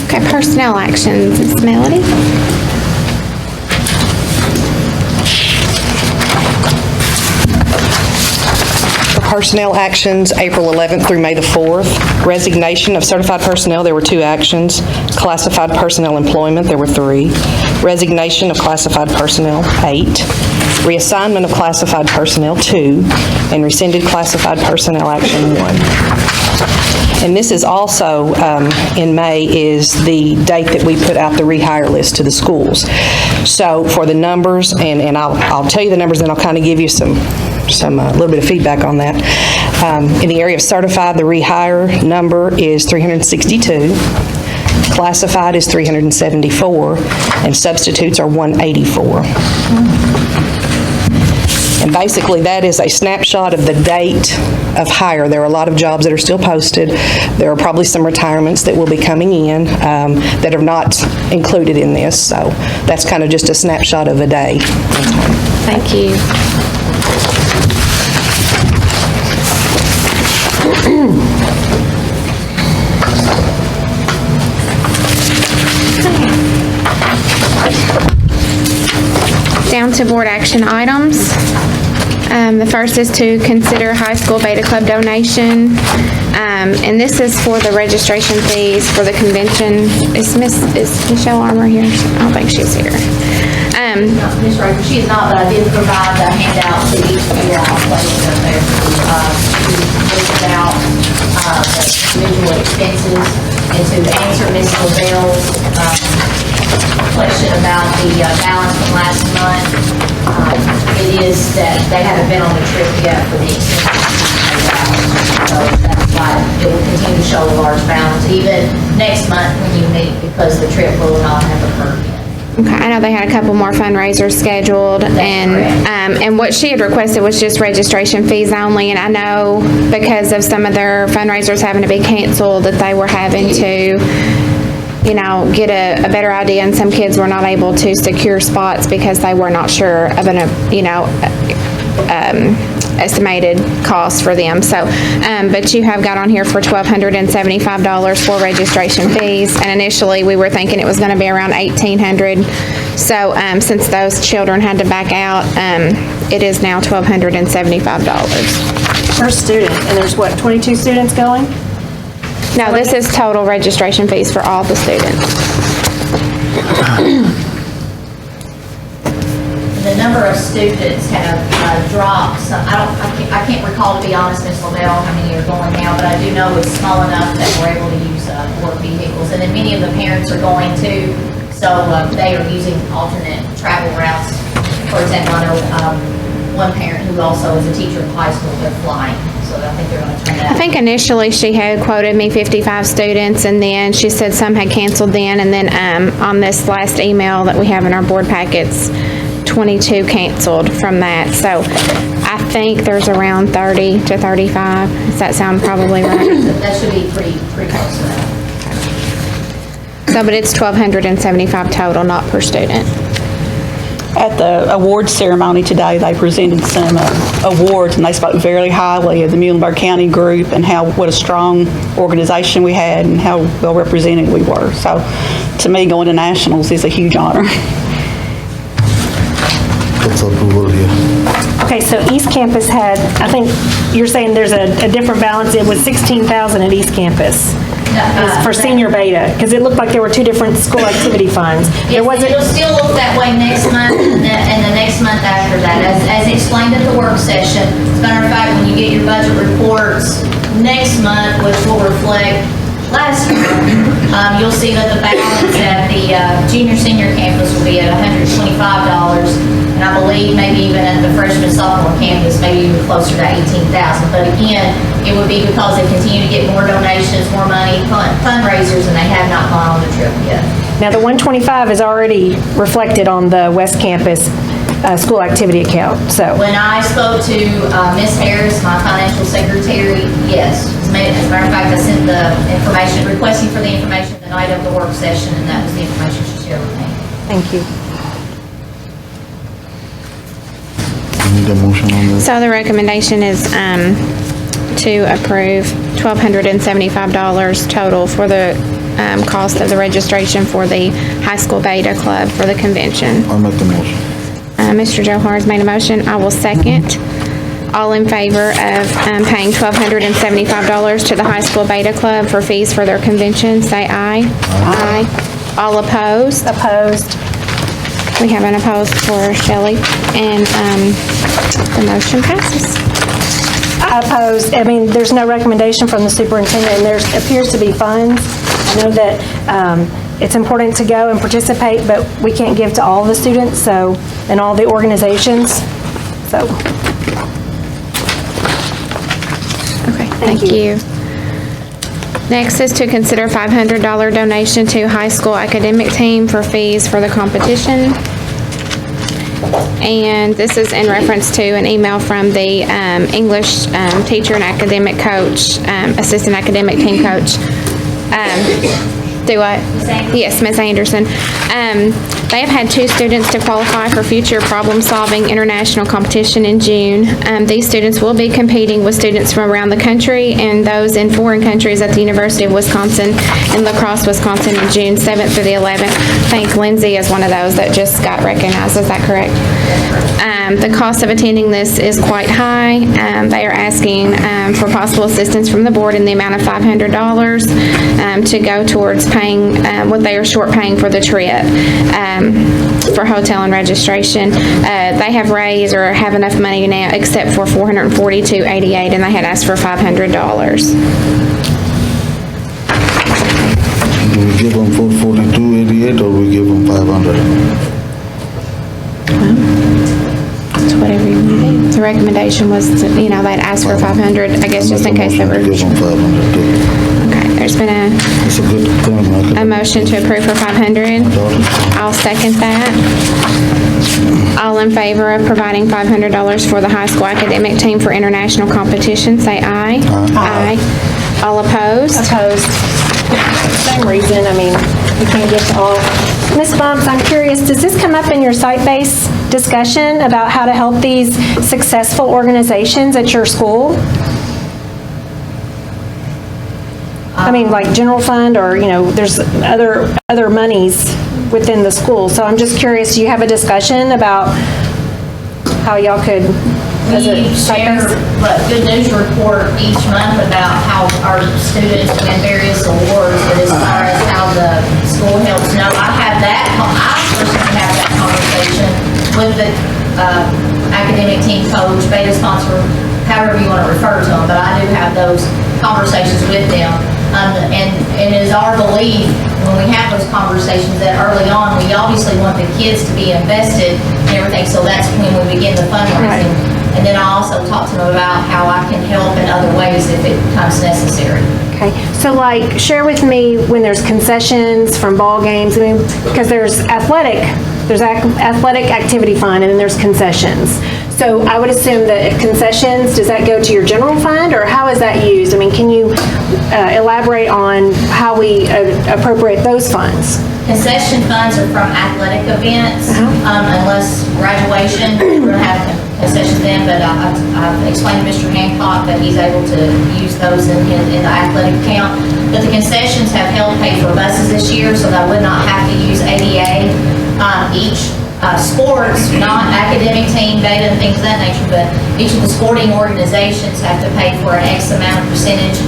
S1: Okay, personnel actions, Ms. Melody.
S2: Personnel actions, April 11th through May the 4th. Resignation of certified personnel, there were 2 actions. Classified personnel employment, there were 3. Resignation of classified personnel, 8. Reassignment of classified personnel, 2. And rescinded classified personnel action, 1. And this is also, in May, is the date that we put out the rehire list to the schools. So for the numbers, and I'll tell you the numbers, then I'll kind of give you some little bit of feedback on that. In the area of certified, the rehire number is 362. Classified is 374, and substitutes are 184. And basically, that is a snapshot of the date of hire. There are a lot of jobs that are still posted. There are probably some retirements that will be coming in that are not included in this. So that's kind of just a snapshot of a day.
S1: Thank you. Down to board action items. The first is to consider high school Beta Club donation. And this is for the registration fees for the convention. Is Michelle Armour here? I don't think she's here.
S10: Ms. Raker, she is not, but I did provide the handout to each of you all placed up there to list out the individual expenses and to answer Ms. LaBelle's question about the balance from last month. It is that they haven't been on the trip yet for the expenses to be paid out. So that's why it will continue to show a large balance even next month when you meet, because the trip will not have occurred yet.
S1: Okay, I know they had a couple more fundraisers scheduled, and what she had requested was just registration fees only, and I know because of some of their fundraisers having to be canceled, that they were having to, get a better idea, and some kids were not able to secure spots because they were not sure of estimated cost for them. So, but you have got on here for $1,275 for registration fees, and initially we were thinking it was going to be around $1,800. So, since those children had to back out, it is now $1,275.
S7: Per student, and there's what, 22 students going?
S1: No, this is total registration fees for all the students.
S10: The number of students have dropped. So I can't recall, to be honest, Ms. LaBelle, how many are going now, but I do know it's small enough that we're able to use work vehicles. And then many of the parents are going too, so they are using alternate travel routes. For example, I know one parent who also is a teacher in high school, they're flying, so I think they're going to turn that.
S1: I think initially she had quoted me 55 students, and then she said some had canceled then, and then on this last email that we have in our board packets, 22 canceled from that. So I think there's around 30 to 35. Does that sound probably right?
S10: That should be pretty close to that.
S1: So, but it's $1,275 total, not per student.
S11: At the awards ceremony today, they presented some awards, and they spoke very highly of the Muhlenberg County group and what a strong organization we had and how well represented we were. So to me, going to nationals is a huge honor.
S8: That's approval here.
S7: Okay, so East Campus had, I think you're saying there's a different balance. It was 16,000 at East Campus for senior beta, because it looked like there were two different school activity funds. There
S10: Yes,
S7: wasn't.
S10: it'll still look that way next month and the next month after that. As explained at the work session, as a matter of fact, when you get your budget reports next month, which will reflect last year, you'll see that the balance at the junior-senior campus will be at $125, and I believe maybe even at the freshman-sophomore campus, maybe even closer to $18,000. But again, it would be because they continue to get more donations, more money, fundraisers, and they have not gone on the trip yet.
S7: Now, the 125 is already reflected on the West Campus school activity account, so.
S10: When I spoke to Ms. Harris, my financial secretary, yes. As a matter of fact, I sent the information, requesting for the information the night of the work session, and that was the information she shared with me.
S7: Thank you.
S8: Need a motion on this?
S1: So the recommendation is to approve $1,275 total for the cost of the registration for the high school beta club for the convention.
S8: I'll make the motion.
S1: Mr. Johar has made a motion. I will second. All in favor of paying $1,275 to the high school beta club for fees for their convention, say aye. Aye. All opposed?
S7: Opposed?
S1: We have an opposed for Shelley, and the motion passes.
S7: Opposed. I mean, there's no recommendation from the superintendent, and there appears to be funds. I know that it's important to go and participate, but we can't give to all the students, so, and all the organizations, so.
S1: Okay, thank you. Next is to consider $500 donation to high school academic team for fees for the competition. And this is in reference to an email from the English teacher and academic coach, assistant academic team coach. Do what? Yes, Ms. Anderson. They have had 2 students to qualify for future problem-solving international competition in June. These students will be competing with students from around the country and those in foreign countries at the University of Wisconsin in La Crosse, Wisconsin, in June 7th through the 11th. I think Lindsay is one of those that just got recognized. Is that correct? The cost of attending this is quite high. They are asking for possible assistance from the board in the amount of $500 to go towards paying what they are short paying for the trip for hotel and registration. They have raised or have enough money now except for $442.88, and they had asked for $500.
S8: Do we give them $442.88 or we give them $500?
S1: It's whatever you want to do. The recommendation was, to, they'd ask for $500, I guess, just in case they were.
S8: Give them $500 too.
S1: Okay, there's been
S8: It's a good thing.
S1: a motion to approve for $500. I'll second that. All in favor of providing $500 for the high school academic team for international competition, say aye. Aye. All opposed?
S7: Opposed. Same reason, I mean, we can't get to all. Ms. Bumps, I'm curious, does this come up in your site-based discussion about how to help these successful organizations at your school? I mean, like general fund or, there's other monies within the school. So I'm just curious, do you have a discussion about how y'all could, as a
S10: We share
S7: site-based?
S10: good news report each month about how our students win various awards, but as far as how the school helps, no, I personally have that conversation with the academic team coach, beta sponsor, however you want to refer to them, but I do have those conversations with them. And it is our belief, when we have those conversations, that early on, we obviously want the kids to be invested in everything, so that's when we begin the fundraising. And then I also talk to them about how I can help in other ways if it becomes necessary.
S7: Okay, so share with me when there's concessions from ball games, because there's athletic activity fund, and then there's concessions. So I would assume that concessions, does that go to your general fund, or how is that used? Can you elaborate on how we appropriate those funds?
S10: Concession funds are from athletic events, unless graduation, we're going to have concessions then, but I've explained to Mr. Hancock that he's able to use those in the athletic account. But the concessions have helped pay for buses this year, so that I would not have to use ADA. Each sports, not academic team, beta, and things of that nature, but each of the sporting organizations have to pay for an X amount of percentage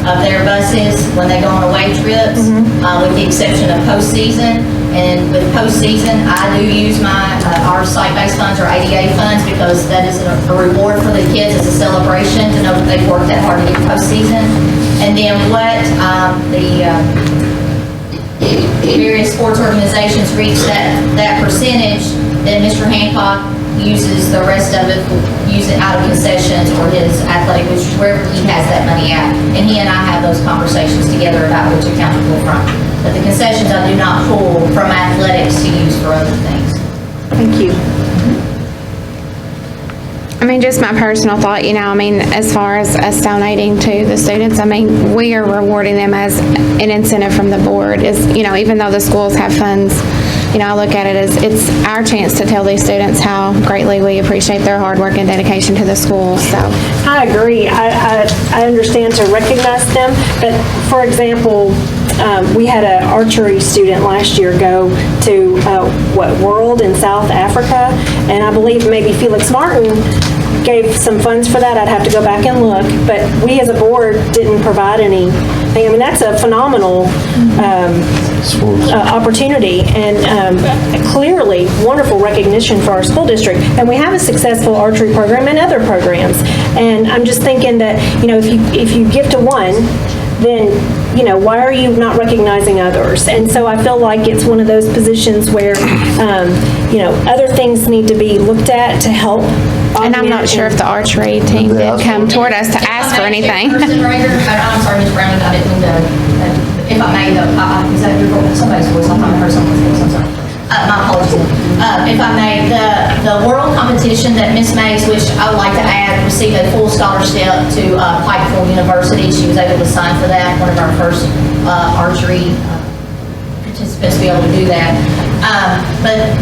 S10: of their buses when they go on away trips, with the exception of postseason. And with postseason, I do use our site-based funds or ADA funds because that is a reward for the kids. It's a celebration to know that they've worked that hard to get postseason. And then what the various sports organizations reach that percentage, then Mr. Hancock uses the rest of it, use it out of concessions or his athletic, which is wherever he has that money at. And he and I have those conversations together about which account to pull from. But the concessions I do not pull from athletics to use for other things.
S7: Thank you.
S1: I mean, just my personal thought, I mean, as far as us donating to the students, I mean, we are rewarding them as an incentive from the board is, even though the schools have funds, I look at it as it's our chance to tell these students how greatly we appreciate their hard work and dedication to the school, so.
S7: I agree. I understand to recognize them, but for example, we had an archery student last year go to, World in South Africa, and I believe maybe Felix Martin gave some funds for that. I'd have to go back and look, but we as a board didn't provide any. I mean, that's a phenomenal opportunity and clearly wonderful recognition for our school district. And we have a successful archery program and other programs. And I'm just thinking that, if you give to one, then, why are you not recognizing others? And so I feel like it's one of those positions where, other things need to be looked at to help.
S1: And I'm not sure if the archery team did come toward us to ask for anything.
S10: I'm sorry, Ms. Brown, I didn't mean to, if I may, though, is that somebody's voice? I thought I heard someone's voice, I'm sorry. My apologies. If I may, the world competition that Ms. Mays, which I would like to add, received a full scholarship to Pikeville University. She was able to sign for that, one of our first archery participants to be able to do that. But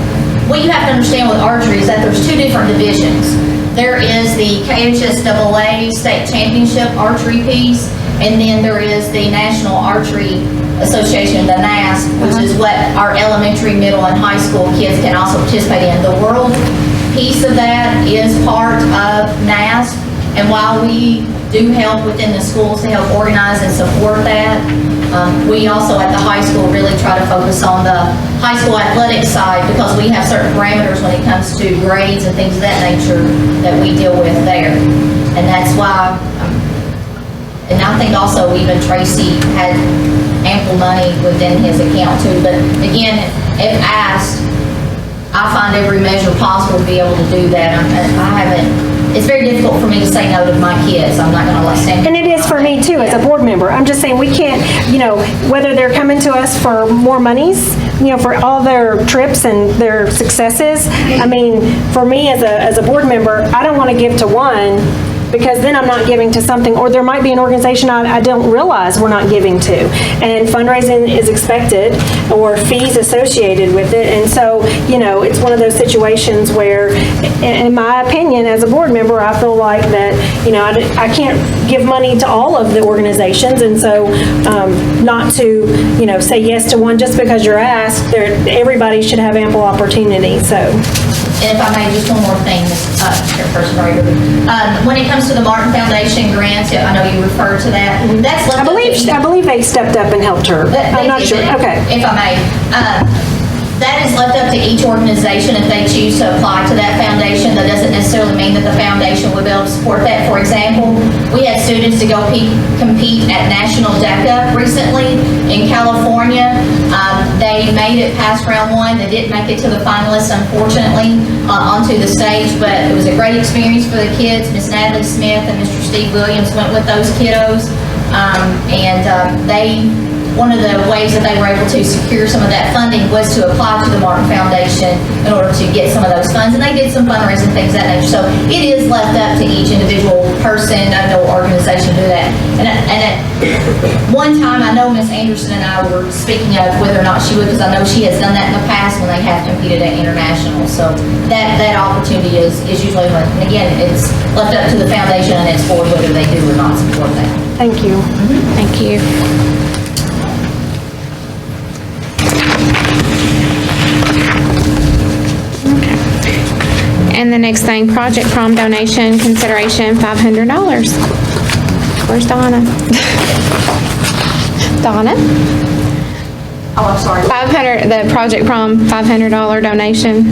S10: what you have to understand with archery is that there's two different divisions. There is the KHSAA State Championship archery piece, and then there is the National Archery Association, the NASP, which is what our elementary, middle, and high school kids can also participate in. The world piece of that is part of NASP, and while we do help within the schools to help organize and support that, we also at the high school really try to focus on the high school athletics side because we have certain parameters when it comes to grades and things of that nature that we deal with there. And that's why, and I think also even Tracy had ample money within his account too. But again, if asked, I find every measure possible to be able to do that. It's very difficult for me to say no to my kids. I'm not going to let stand.
S7: And it is for me too, as a board member. I'm just saying we can't, whether they're coming to us for more monies, for all their trips and their successes. I mean, for me as a board member, I don't want to give to one because then I'm not giving to something, or there might be an organization I don't realize we're not giving to. And fundraising is expected, or fees associated with it. And so, it's one of those situations where, in my opinion, as a board member, I feel like that, I can't give money to all of the organizations. And so, not to, say yes to one just because you're asked, everybody should have ample opportunity, so.
S10: And if I may, just one more thing, Chairperson Rager. When it comes to the Martin Foundation grants, I know you referred to that. That's left
S7: I believe they stepped up and helped her. I'm not sure. Okay.
S10: If I may. That is left up to each organization if they choose to apply to that foundation. That doesn't necessarily mean that the foundation would be able to support that. For example, we had students to go compete at National DECA recently in California. They made it past round one. They didn't make it to the finalists, unfortunately, onto the stage, but it was a great experience for the kids. Miss Natalie Smith and Mr. Steve Williams went with those kiddos, one of the ways that they were able to secure some of that funding was to apply to the Martin Foundation in order to get some of those funds. And they did some fundraising things of that nature. So it is left up to each individual person, I know organization to do that. And at one time, I know Ms. Anderson and I were speaking of whether or not she would, because I know she has done that in the past when they have competed at international. So that opportunity is usually, and again, it's left up to the foundation and its board whether they do or not support that.
S7: Thank you.
S1: Thank you. And the next thing, Project Prom donation consideration, $500. Where's Donna? Donna?
S10: Oh, I'm sorry.
S1: 500, the Project Prom $500 donation.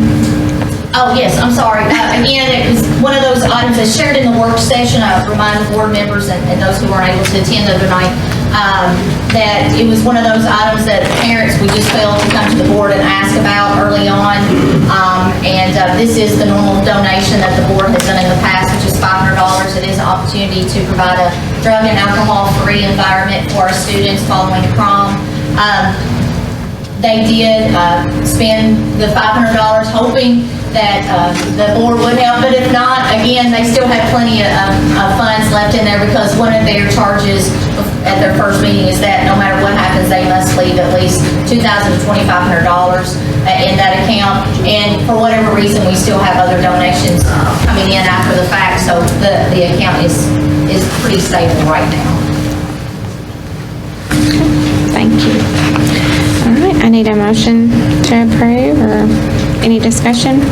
S10: Oh, yes, I'm sorry. Again, it was one of those items that's shared in the work session. I remind board members and those who weren't able to attend the other night that it was one of those items that parents, we just failed to come to the board and ask about early on. This is the normal donation that the board has done in the past, which is $500. It is an opportunity to provide a drug and alcohol-free environment for our students following prom. They did spend the $500 hoping that the board would help, but if not, again, they still have plenty of funds left in there because one of their charges at their first meeting is that no matter what happens, they must leave at least $2,000 to $2,500 in that account. And for whatever reason, we still have other donations coming in after the fact, so the account is pretty stable right now.
S1: Thank you. All right, I need a motion to approve or any discussion?
S8: Make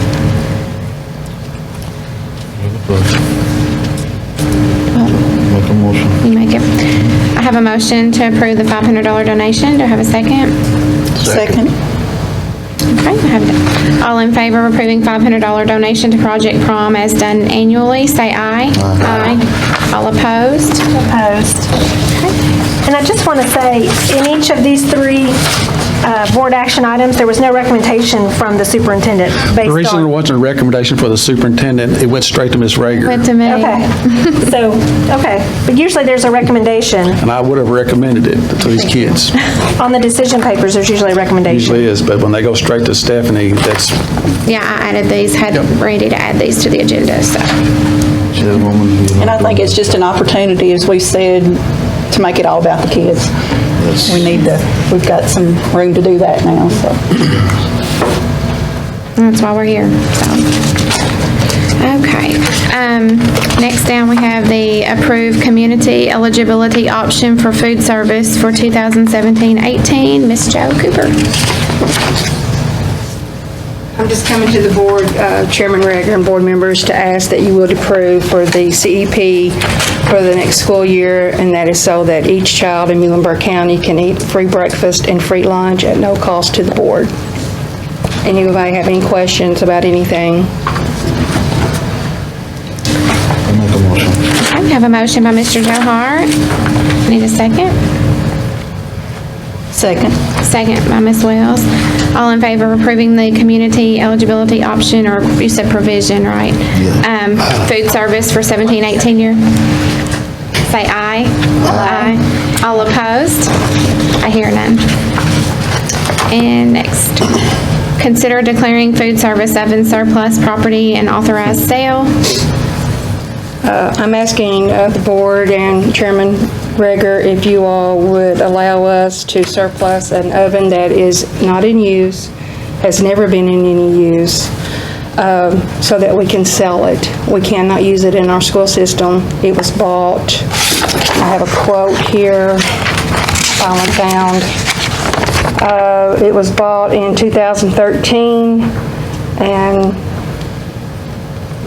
S8: a motion.
S1: You make it. I have a motion to approve the $500 donation. Do I have a second?
S11: Second.
S1: Okay, I have, all in favor of approving $500 donation to Project Prom as done annually, say aye. Aye. All opposed?
S7: Opposed. And I just want to say, in each of these three board action items, there was no recommendation from the superintendent based on...
S3: The reason there wasn't a recommendation for the superintendent, it went straight to Ms. Rager.
S1: Went to me.
S7: Okay, so, okay, but usually there's a recommendation.
S3: And I would have recommended it to these kids.
S7: On the decision papers, there's usually a recommendation.
S3: Usually is, but when they go straight to Stephanie, that's,
S1: Yeah, I added these, had Randy to add these to the agenda, so.
S11: And I think it's just an opportunity, as we said, to make it all about the kids. We've got some room to do that now, so.
S1: That's why we're here, so. Okay, next down we have the approved community eligibility option for food service for 2017-18. Ms. Jo Cooper.
S12: I'm just coming to the board, Chairman Rager and board members, to ask that you would approve for the CEP for the next school year, and that is so that each child in Muhlenberg County can eat free breakfast and free lunch at no cost to the board. Anybody have any questions about anything?
S8: Make a motion.
S1: Okay, we have a motion by Mr. Johar. Need a second?
S11: Second.
S1: Second by Ms. Wells. All in favor of approving the community eligibility option, or you said provision, right? Food service for 17-18 year? Say aye. Aye. All opposed? I hear none. And next, consider declaring food service oven surplus property and authorized sale.
S12: I'm asking the board and Chairman Rager if you all would allow us to surplus an oven that is not in use, has never been in any use, so that we can sell it. We cannot use it in our school system. It was bought, I have a quote here, finally found. It was bought in 2013, and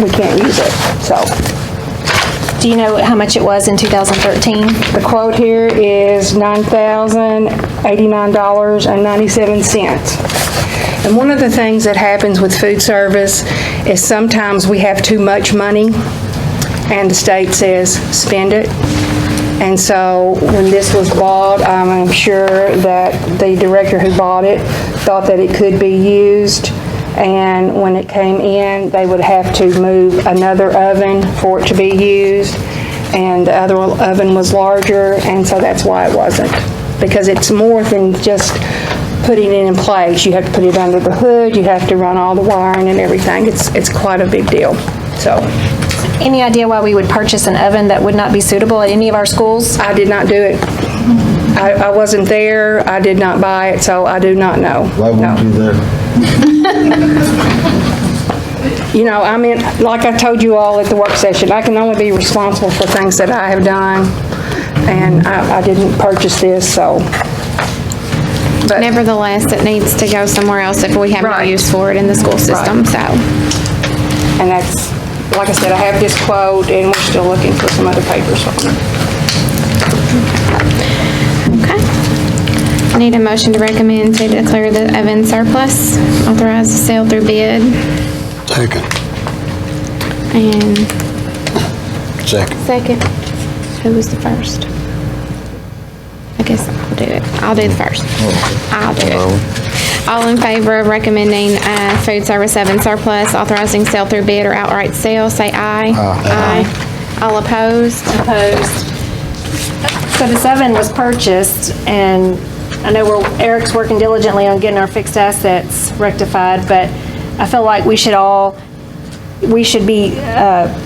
S12: we can't use it, so.
S7: Do you know how much it was in 2013?
S12: The quote here is $9,089.97. And one of the things that happens with food service is sometimes we have too much money, and the state says, spend it. And so when this was bought, I'm sure that the director who bought it thought that it could be used. And when it came in, they would have to move another oven for it to be used. And the other oven was larger, and so that's why it wasn't. Because it's more than just putting it in place. You have to put it under the hood, you have to run all the wiring and everything. It's quite a big deal, so.
S7: Any idea why we would purchase an oven that would not be suitable at any of our schools?
S12: I did not do it. I wasn't there, I did not buy it, so I do not know.
S8: Why weren't you there?
S12: You know, I mean, like I told you all at the work session, I can only be responsible for things that I have done, and I didn't purchase this, so. But
S1: Nevertheless, it needs to go somewhere else if we have no
S12: Right.
S1: use for it in the school system, so.
S12: And that's, like I said, I have this quote, and we're still looking for some other papers on it.
S1: Okay. I need a motion to recommend to declare the Evans surplus, authorize the sale through bid,
S13: Second.
S1: and
S13: Second.
S1: second. Who was the first? I guess I'll do it. I'll do the first. I'll do it. All in favor of recommending food service Evans surplus, authorizing sale through bid or outright sale, say aye. Aye. All opposed?
S7: Opposed. So this oven was purchased, and I know Eric's working diligently on getting our fixed assets rectified, but I feel like we should be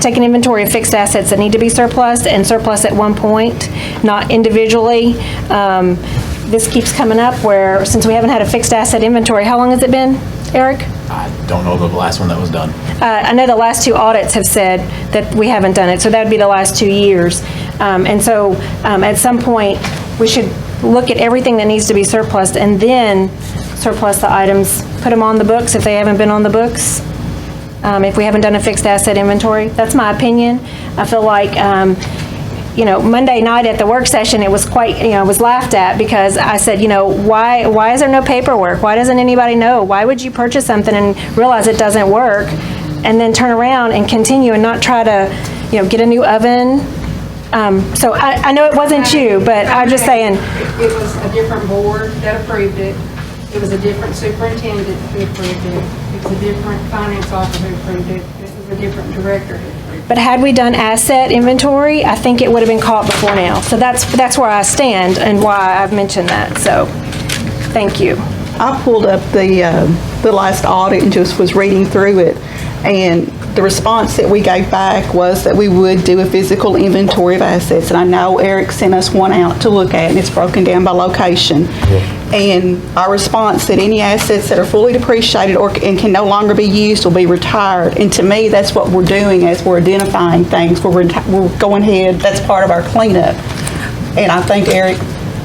S7: taking inventory of fixed assets that need to be surplus and surplus at one point, not individually. This keeps coming up where, since we haven't had a fixed asset inventory, how long has it been, Eric?
S6: I don't know the last one that was done.
S7: I know the last 2 audits have said that we haven't done it, so that would be the last 2 years. And so at some point, we should look at everything that needs to be surplused and then surplus the items, put them on the books if they haven't been on the books, if we haven't done a fixed asset inventory. That's my opinion. I feel like, Monday night at the work session, it was quite, was laughed at because I said, why is there no paperwork? Why doesn't anybody know? Why would you purchase something and realize it doesn't work and then turn around and continue and not try to, get a new oven? So I know it wasn't you, but I'm just saying.
S12: It was a different board that approved it. It was a different superintendent who approved it. It was a different finance officer who approved it. This was a different director who approved it.
S7: But had we done asset inventory, I think it would have been caught before now. So that's where I stand and why I've mentioned that. So, thank you.
S11: I pulled up the last audit and just was reading through it, and the response that we gave back was that we would do a physical inventory of assets, and I know Eric sent us one out to look at, and it's broken down by location. And our response said any assets that are fully depreciated and can no longer be used will be retired. And to me, that's what we're doing as we're identifying things. We're going ahead, that's part of our cleanup. And I think Eric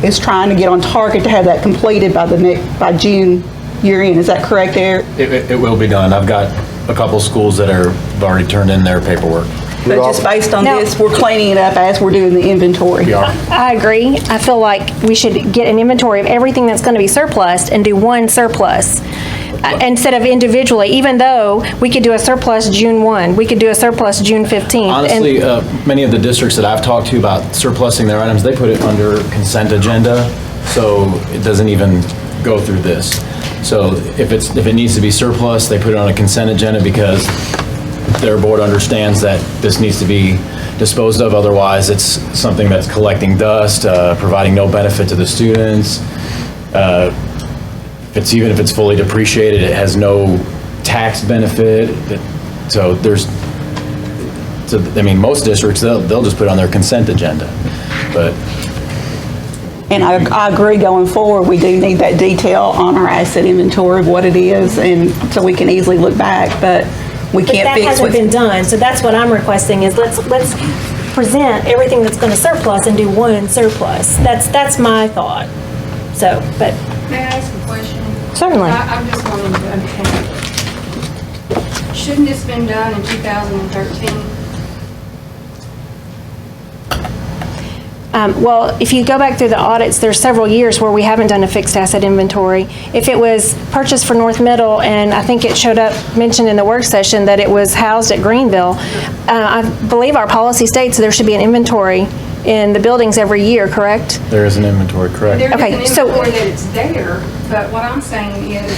S11: is trying to get on target to have that completed by June year end. Is that correct, Eric?
S6: It will be done. I've got a couple schools that have already turned in their paperwork.
S11: But just based on this, we're cleaning it up as we're doing the inventory.
S6: We are.
S7: I agree. I feel like we should get an inventory of everything that's going to be surplus and do one surplus instead of individually, even though we could do a surplus June 1, we could do a surplus June 15th.
S6: Honestly, many of the districts that I've talked to about surplusing their items, they put it under consent agenda, so it doesn't even go through this. So if it needs to be surplus, they put it on a consent agenda because their board understands that this needs to be disposed of. Otherwise, it's something that's collecting dust, providing no benefit to the students. Even if it's fully depreciated, it has no tax benefit. So most districts, they'll just put it on their consent agenda. But
S11: And I agree, going forward, we do need that detail on our asset inventory of what it is, and so we can easily look back, but we can't
S7: But that
S11: fix
S7: hasn't
S11: what's...
S7: been done, so that's what I'm requesting, is let's present everything that's going to surplus and do one surplus. That's my thought. So, but
S12: May I ask a question?
S7: certainly.
S12: I'm just wanting to understand. Shouldn't this been done in 2013?
S7: Well, if you go back through the audits, there's several years where we haven't done a fixed asset inventory. If it was purchased for North Middle, and I think it showed up, mentioned in the work session, that it was housed at Greenville, I believe our policy states there should be an inventory in the buildings every year, correct?
S6: there is an inventory, correct?
S12: There is
S7: Okay,
S12: an
S7: so-
S12: inventory that it's there, but what I'm saying is,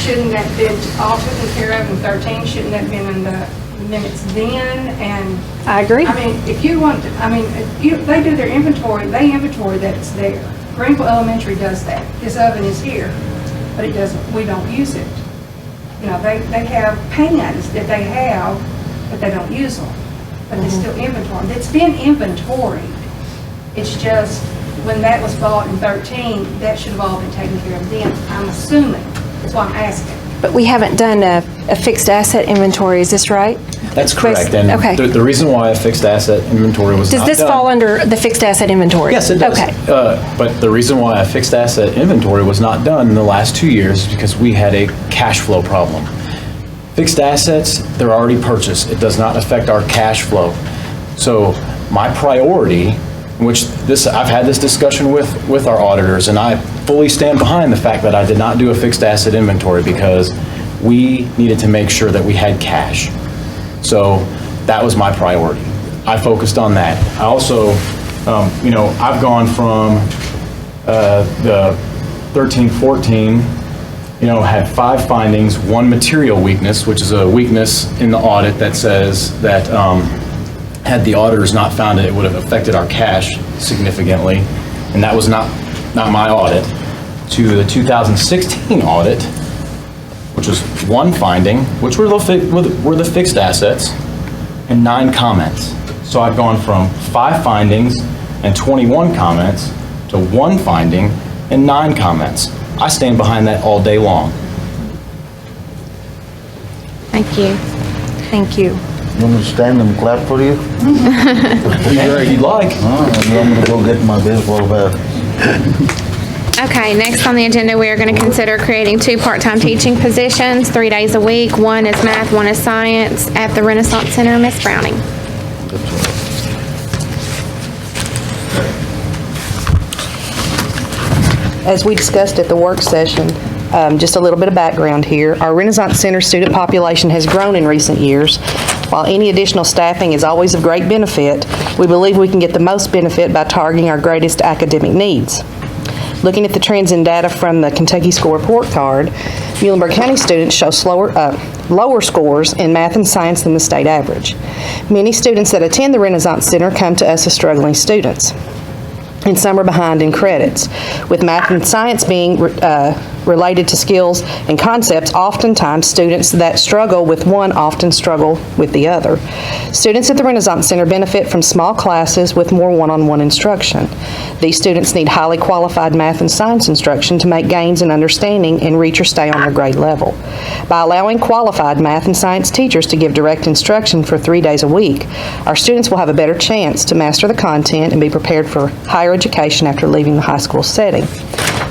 S12: shouldn't that been all taken care of in 13? Shouldn't that been in the minutes then? And
S7: I agree.
S12: I mean, if you want, they do their inventory, they inventory that it's there. Greenville Elementary does that. This oven is here, but it doesn't, we don't use it. They have pans that they have, but they don't use them. But they still inventory. It's been inventoried. It's just, when that was bought in 13, that should have all been taken care of then, I'm assuming. That's why I'm asking.
S7: But we haven't done a fixed asset inventory, is this right?
S6: That's correct. And
S7: Okay.
S6: the reason why a fixed asset inventory was not
S7: Does this
S6: done-
S7: fall under the fixed asset inventory?
S6: Yes, it does.
S7: Okay.
S6: But the reason why a fixed asset inventory was not done in the last 2 years is because we had a cash flow problem. Fixed assets, they're already purchased. It does not affect our cash flow. So my priority, which I've had this discussion with our auditors, and I fully stand behind the fact that I did not do a fixed asset inventory because we needed to make sure that we had cash. So that was my priority. I focused on that. I also, I've gone from the 13-14, had 5 findings, 1 material weakness, which is a weakness in the audit that says that had the auditors not found it, it would have affected our cash significantly, and that was not my audit, to the 2016 audit, which was 1 finding, which were the fixed assets, and 9 comments. So I've gone from 5 findings and 21 comments to 1 finding and 9 comments. I stand behind that all day long.
S1: Thank you. Thank you.
S13: You want me to stand and clap for you?
S6: If you'd like.
S13: I'm gonna go get my baseball bat.
S1: Okay, next on the agenda, we are going to consider creating 2 part-time teaching positions, 3 days a week. 1 is math, 1 is science at the Renaissance Center. Ms. Browning.
S2: As we discussed at the work session, just a little bit of background here. Our Renaissance Center student population has grown in recent years. While any additional staffing is always of great benefit, we believe we can get the most benefit by targeting our greatest academic needs. Looking at the trends in data from the Kentucky School Report Card, Muhlenberg County students show lower scores in math and science than the state average. Many students that attend the Renaissance Center come to us as struggling students, and some are behind in credits. With math and science being related to skills and concepts, oftentimes students that struggle with one often struggle with the other. Students at the Renaissance Center benefit from small classes with more one-on-one instruction. These students need highly qualified math and science instruction to make gains in understanding and reach or stay on their grade level. By allowing qualified math and science teachers to give direct instruction for 3 days a week, our students will have a better chance to master the content and be prepared for higher education after leaving the high school setting.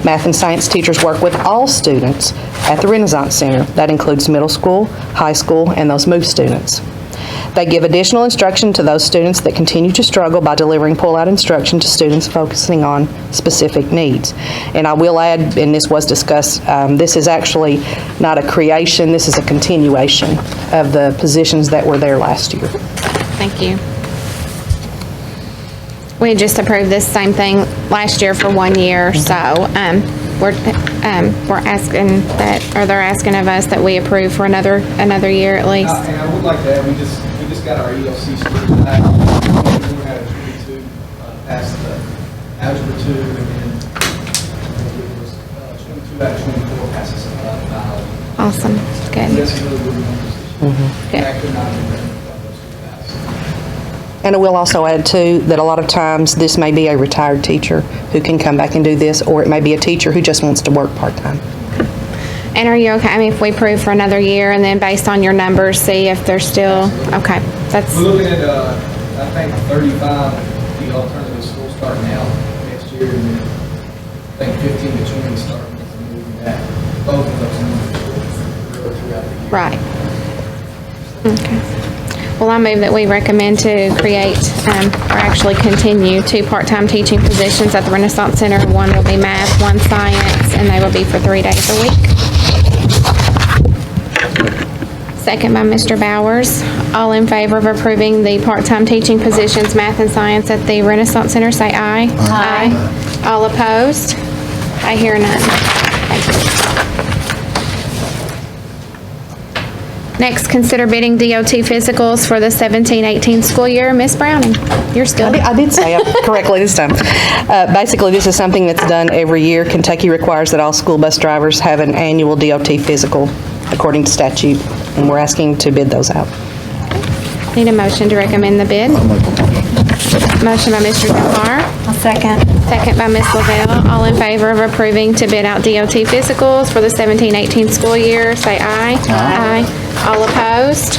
S2: Math and science teachers work with all students at the Renaissance Center. That includes middle school, high school, and those MOVE students. They give additional instruction to those students that continue to struggle by delivering pull-out instruction to students focusing on specific needs. And I will add, and this was discussed, this is actually not a creation, this is a continuation of the positions that were there last year.
S1: Thank you. We just approved this same thing last year for 1 year, so we're asking that, or they're asking of us that we approve for another year at least.
S14: And I would like to add, we just got our ELC scores back. We had a 22 pass the Algebra 2, and then I think it was 22 out of 24 passes biology.
S1: Awesome, good.
S14: That's really good numbers this year. That could not have been done without those 2 passes.
S2: And I will also add too, that a lot of times this may be a retired teacher who can come back and do this, or it may be a teacher who just wants to work part-time.
S1: And are you okay, I mean, if we approve for another year and then based on your numbers, see if they're still, okay, that's.
S14: We're looking at, I think 35, the alternative schools starting out next year, and then I think 15 to 20 starting with the moving back. Both of those numbers will grow throughout the year.
S1: Right. Okay. Well, I move that we recommend to create, or actually continue 2 part-time teaching positions at the Renaissance Center. 1 will be math, 1 science, and they will be for 3 days a week. Second by Mr. Bowers. All in favor of approving the part-time teaching positions, math and science at the Renaissance Center, say aye. Aye. All opposed? I hear none. Thank you. Next, consider bidding DOT physicals for the 17-18 school year. Ms. Browning, you're still.
S2: I did say it correctly this time. Basically, this is something that's done every year. Kentucky requires that all school bus drivers have an annual DOT physical according to statute, and we're asking to bid those out.
S1: Need a motion to recommend the bid. Motion by Mr. Johar.
S7: I'll second.
S1: Second by Ms. Lavelle. All in favor of approving to bid out DOT physicals for the 17-18 school year, say aye. Aye. All opposed?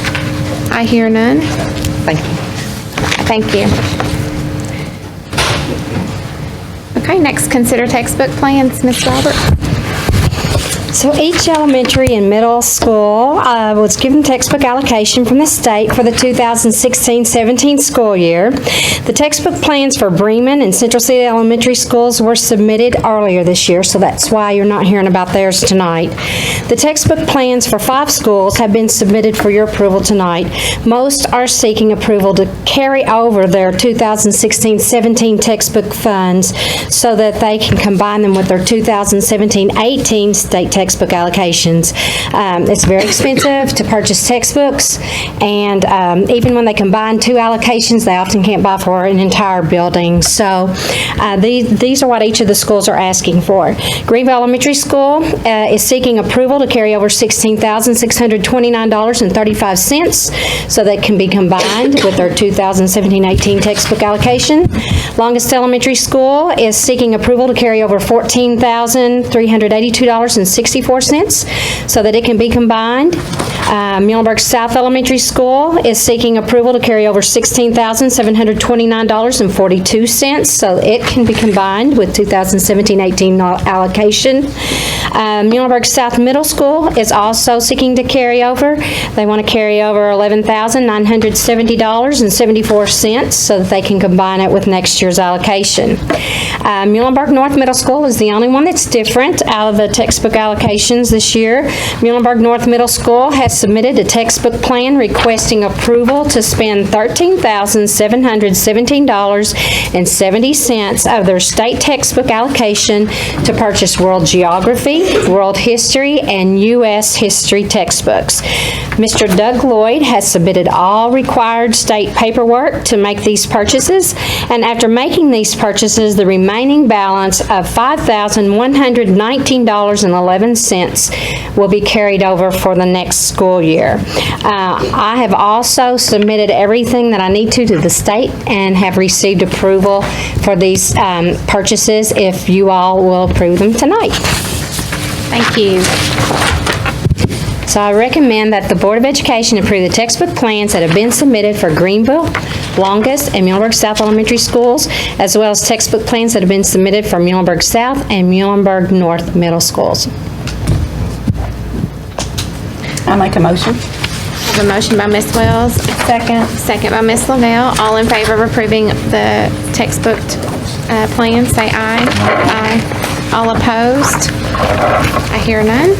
S1: I hear none.
S2: Thank you.
S1: Thank you. Okay, next, consider textbook plans. Ms. Roberts.
S5: So each elementary and middle school was given textbook allocation from the state for the 2016-17 school year. The textbook plans for Bremen and Central City Elementary Schools were submitted earlier this year, so that's why you're not hearing about theirs tonight. The textbook plans for 5 schools have been submitted for your approval tonight. Most are seeking approval to carry over their 2016-17 textbook funds so that they can combine them with their 2017-18 state textbook allocations. It's very expensive to purchase textbooks, and even when they combine 2 allocations, they often can't buy for an entire building. So these are what each of the schools are asking for. Greenville Elementary School is seeking approval to carry over $16,629.35 so that can be combined with their 2017-18 textbook allocation. Longest Elementary School is seeking approval to carry over $14,382.64 so that it can be combined. Muhlenberg South Elementary School is seeking approval to carry over $16,729.42 so it can be combined with 2017-18 allocation. Muhlenberg South Middle School is also seeking to carry over. They want to carry over $11,970.74 so that they can combine it with next year's allocation. Muhlenberg North Middle School is the only one that's different out of the textbook allocations this year. Muhlenberg North Middle School has submitted a textbook plan requesting approval to spend $13,717.70 of their state textbook allocation to purchase World Geography, World History, and U.S. History textbooks. Mr. Doug Lloyd has submitted all required state paperwork to make these purchases, and after making these purchases, the remaining balance of $5,119.11 will be carried over for the next school year. I have also submitted everything that I need to the state and have received approval for these purchases if you all will approve them tonight.
S1: Thank you.
S5: So I recommend that the Board of Education approve the textbook plans that have been submitted for Greenville, Longest, and Muhlenberg South Elementary Schools, as well as textbook plans that have been submitted for Muhlenberg South and Muhlenberg North Middle Schools.
S11: I make a motion.
S1: I have a motion by Ms. Wells. Second. Second by Ms. Lavelle. All in favor of approving the textbook plans, say aye. Aye. All opposed? I hear none.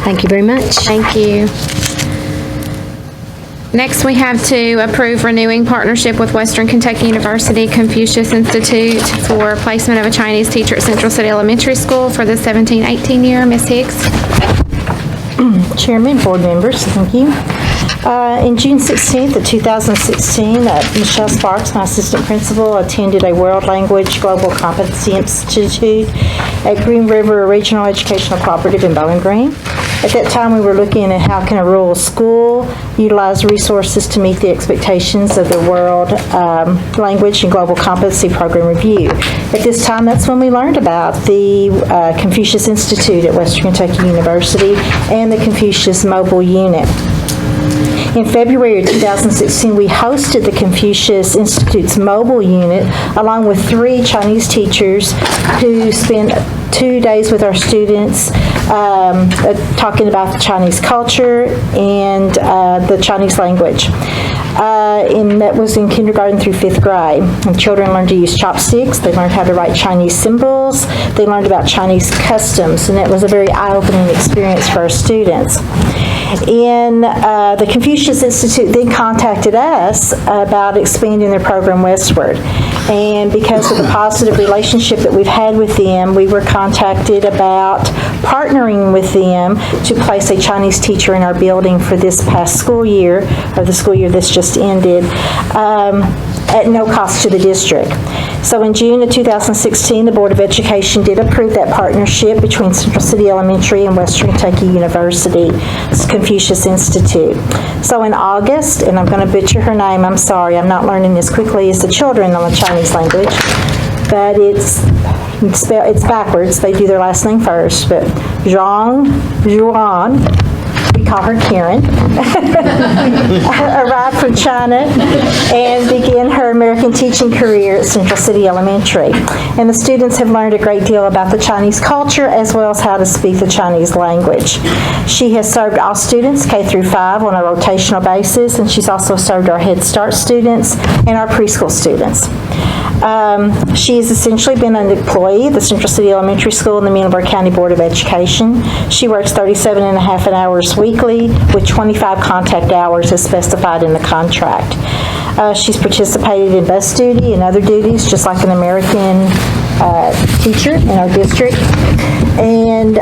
S5: Thank you very much.
S1: Thank you. Next, we have to approve renewing partnership with Western Kentucky University Confucius Institute for placement of a Chinese teacher at Central City Elementary School for the 17-18 year. Ms. Hicks.
S15: Chairman, board members, thank you. In June 16th of 2016, Michelle Sparks, my assistant principal, attended a World Language Global Competency Institute at Green River Regional Educational Cooperative in Bowling Green. At that time, we were looking at how can a rural school utilize resources to meet the expectations of the World Language and Global Competency Program Review. At this time, that's when we learned about the Confucius Institute at Western Kentucky University and the Confucius Mobile Unit. In February of 2016, we hosted the Confucius Institute's mobile unit along with 3 Chinese teachers who spent 2 days with our students talking about the Chinese culture and the Chinese language. And that was in kindergarten through 5th grade. And children learned to use chopsticks. They learned how to write Chinese symbols. They learned about Chinese customs, and it was a very eye-opening experience for our students. And the Confucius Institute then contacted us about expanding their program westward. And because of the positive relationship that we've had with them, we were contacted about partnering with them to place a Chinese teacher in our building for this past school year, or the school year that's just ended, at no cost to the district. So in June of 2016, the Board of Education did approve that partnership between Central City Elementary and Western Kentucky University's Confucius Institute. So in August, and I'm going to butcher her name, I'm sorry, I'm not learning as quickly as the children on the Chinese language, but it's backwards. They do their last name first, but Zhang Zhuan, we call her Karen, arrived from China and began her American teaching career at Central City Elementary. And the students have learned a great deal about the Chinese culture as well as how to speak the Chinese language. She has served all students K through 5 on a rotational basis, and she's also served our Head Start students and our preschool students. She has essentially been an employee of the Central City Elementary School and the Muhlenberg County Board of Education. She works 37 and a half hours weekly with 25 contact hours as specified in the contract. She's participated in bus duty and other duties just like an American teacher in our district. And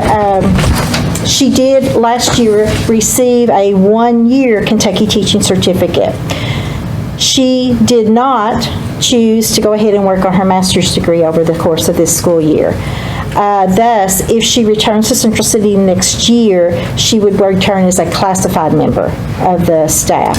S15: she did last year receive a 1-year Kentucky Teaching Certificate. She did not choose to go ahead and work on her master's degree over the course of this school year. Thus, if she returns to Central City next year, she would return as a classified member of the staff.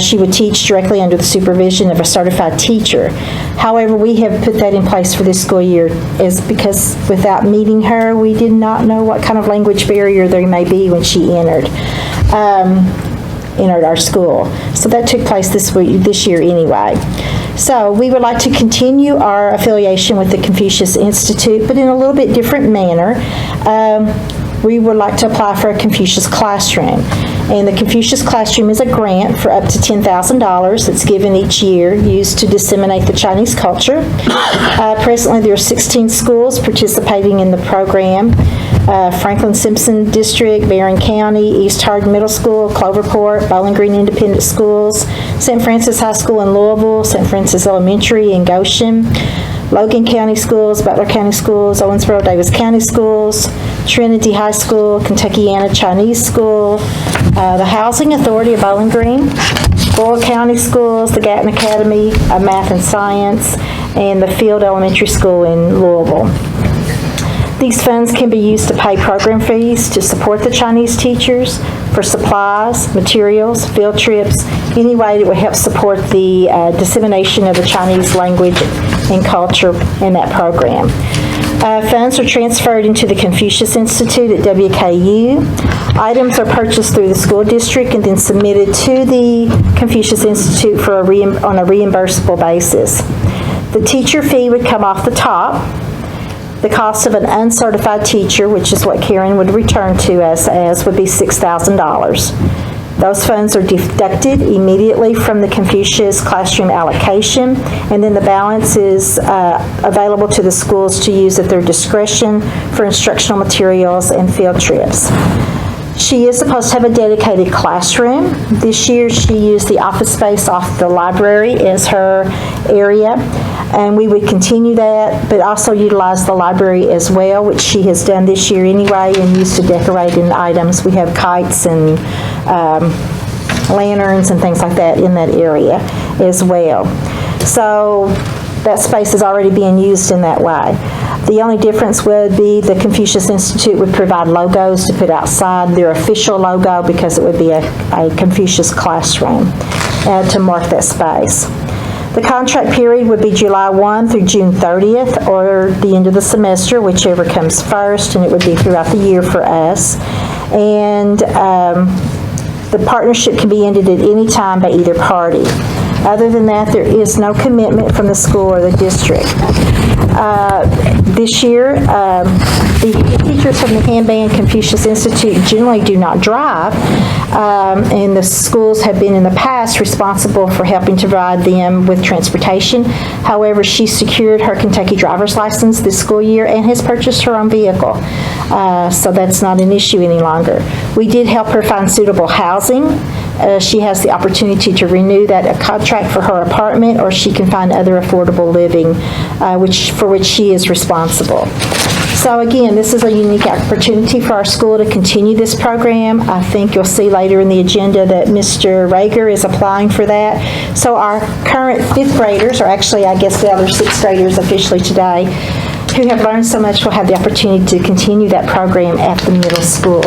S15: She would teach directly under the supervision of a certified teacher. However, we have put that in place for this school year is because without meeting her, we did not know what kind of language barrier there may be when she entered our school. So that took place this year anyway. So we would like to continue our affiliation with the Confucius Institute, but in a little bit different manner. We would like to apply for a Confucius Classroom. And the Confucius Classroom is a grant for up to $10,000 that's given each year used to disseminate the Chinese culture. Presently, there are 16 schools participating in the program. Franklin Simpson District, Barron County, East Hardin Middle School, Cloverport, Bowling Green Independent Schools, St. Francis High School in Louisville, St. Francis Elementary in Goshen, Logan County Schools, Butler County Schools, Owensboro Davis County Schools, Trinity High School, Kentuckiana Chinese School, the Housing Authority of Bowling Green, Boyle County Schools, the Gatton Academy of Math and Science, and the Field Elementary School in Louisville. These funds can be used to pay program fees to support the Chinese teachers, for supplies, materials, field trips, any way that would help support the dissemination of the Chinese language and culture in that program. Funds are transferred into the Confucius Institute at WKU. Items are purchased through the school district and then submitted to the Confucius Institute on a reimbursable basis. The teacher fee would come off the top. The cost of an uncertified teacher, which is what Karen would return to us as, would be $6,000. Those funds are deducted immediately from the Confucius Classroom allocation, and then the balance is available to the schools to use at their discretion for instructional materials and field trips. She is supposed to have a dedicated classroom. This year she used the office space off the library as her area, and we would continue that, but also utilize the library as well, which she has done this year anyway and used to decorate in items. We have kites and lanterns and things like that in that area as well. So that space is already being used in that way. The only difference would be the Confucius Institute would provide logos to put outside their official logo because it would be a Confucius classroom to mark that space. The contract period would be July 1 through June 30th or the end of the semester, whichever comes first, and it would be throughout the year for us. And the partnership can be ended at any time by either party. Other than that, there is no commitment from the school or the district. This year, the teachers from the Handband Confucius Institute generally do not drive, and the schools have been in the past responsible for helping to provide them with transportation. However, she secured her Kentucky driver's license this school year and has purchased her own vehicle, so that's not an issue any longer. We did help her find suitable housing. She has the opportunity to renew that contract for her apartment, or she can find other affordable living for which she is responsible. So again, this is a unique opportunity for our school to continue this program. I think you'll see later in the agenda that Mr. Rager is applying for that. So our current 5th graders, or actually I guess the other 6th graders officially today, who have learned so much will have the opportunity to continue that program at the middle school.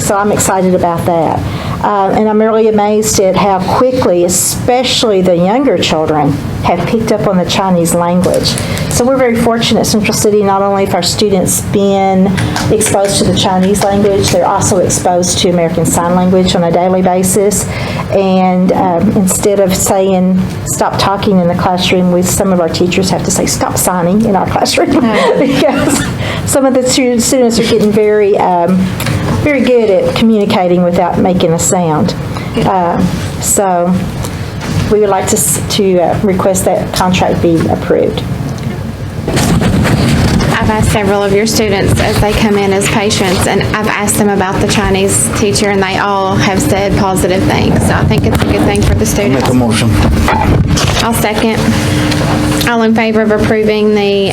S15: So I'm excited about that. And I'm really amazed at how quickly, especially the younger children, have picked up on the Chinese language. So we're very fortunate at Central City, not only have our students been exposed to the Chinese language, they're also exposed to American Sign Language on a daily basis. And instead of saying, stop talking in the classroom, some of our teachers have to say, stop signing in our classroom. Because some of the students are getting very good at communicating without making a sound. So we would like to request that contract be approved.
S1: I've asked several of your students as they come in as patients, and I've asked them about the Chinese teacher, and they all have said positive things. So I think it's a good thing for the students.
S13: Make a motion.
S1: I'll second. All in favor of approving the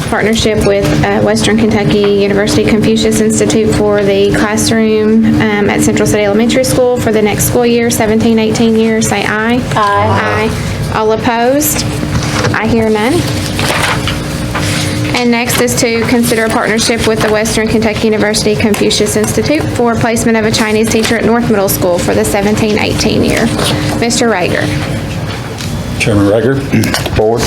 S1: partnership with Western Kentucky University Confucius Institute for the classroom at Central City Elementary School for the next school year, 17-18 year, say aye. Aye. Aye. All opposed? I hear none. And next is to consider a partnership with the Western Kentucky University Confucius Institute for placement of a Chinese teacher at North Middle School for the 17-18 year. Mr. Rager.
S16: Chairman Rager, Board.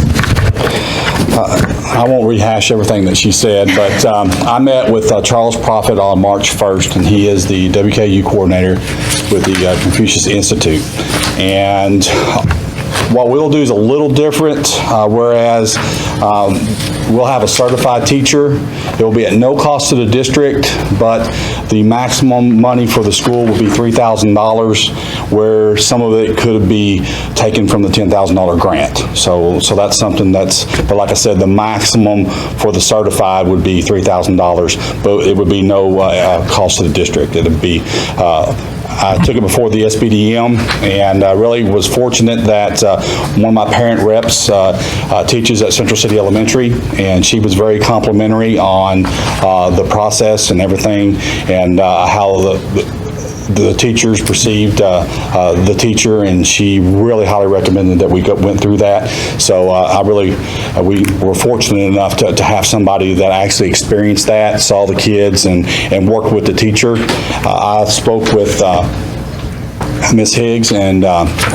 S16: I won't rehash everything that she said, but I met with Charles Prophet on March 1st, and he is the WKU coordinator with the Confucius Institute. And what we'll do is a little different, whereas we'll have a certified teacher. It will be at no cost to the district, but the maximum money for the school will be $3,000, where some of it could be taken from the $10,000 grant. So that's something but like I said, the maximum for the certified would be $3,000, but it would be no cost to the district. It would be I took it before the SBDM, and I really was fortunate that one of my parent reps teaches at Central City Elementary, and she was very complimentary on the process and everything, and how the teachers perceived the teacher, and she really highly recommended that we went through that. So we were fortunate enough to have somebody that actually experienced that, saw the kids, and worked with the teacher. I spoke with Ms. Higgs, and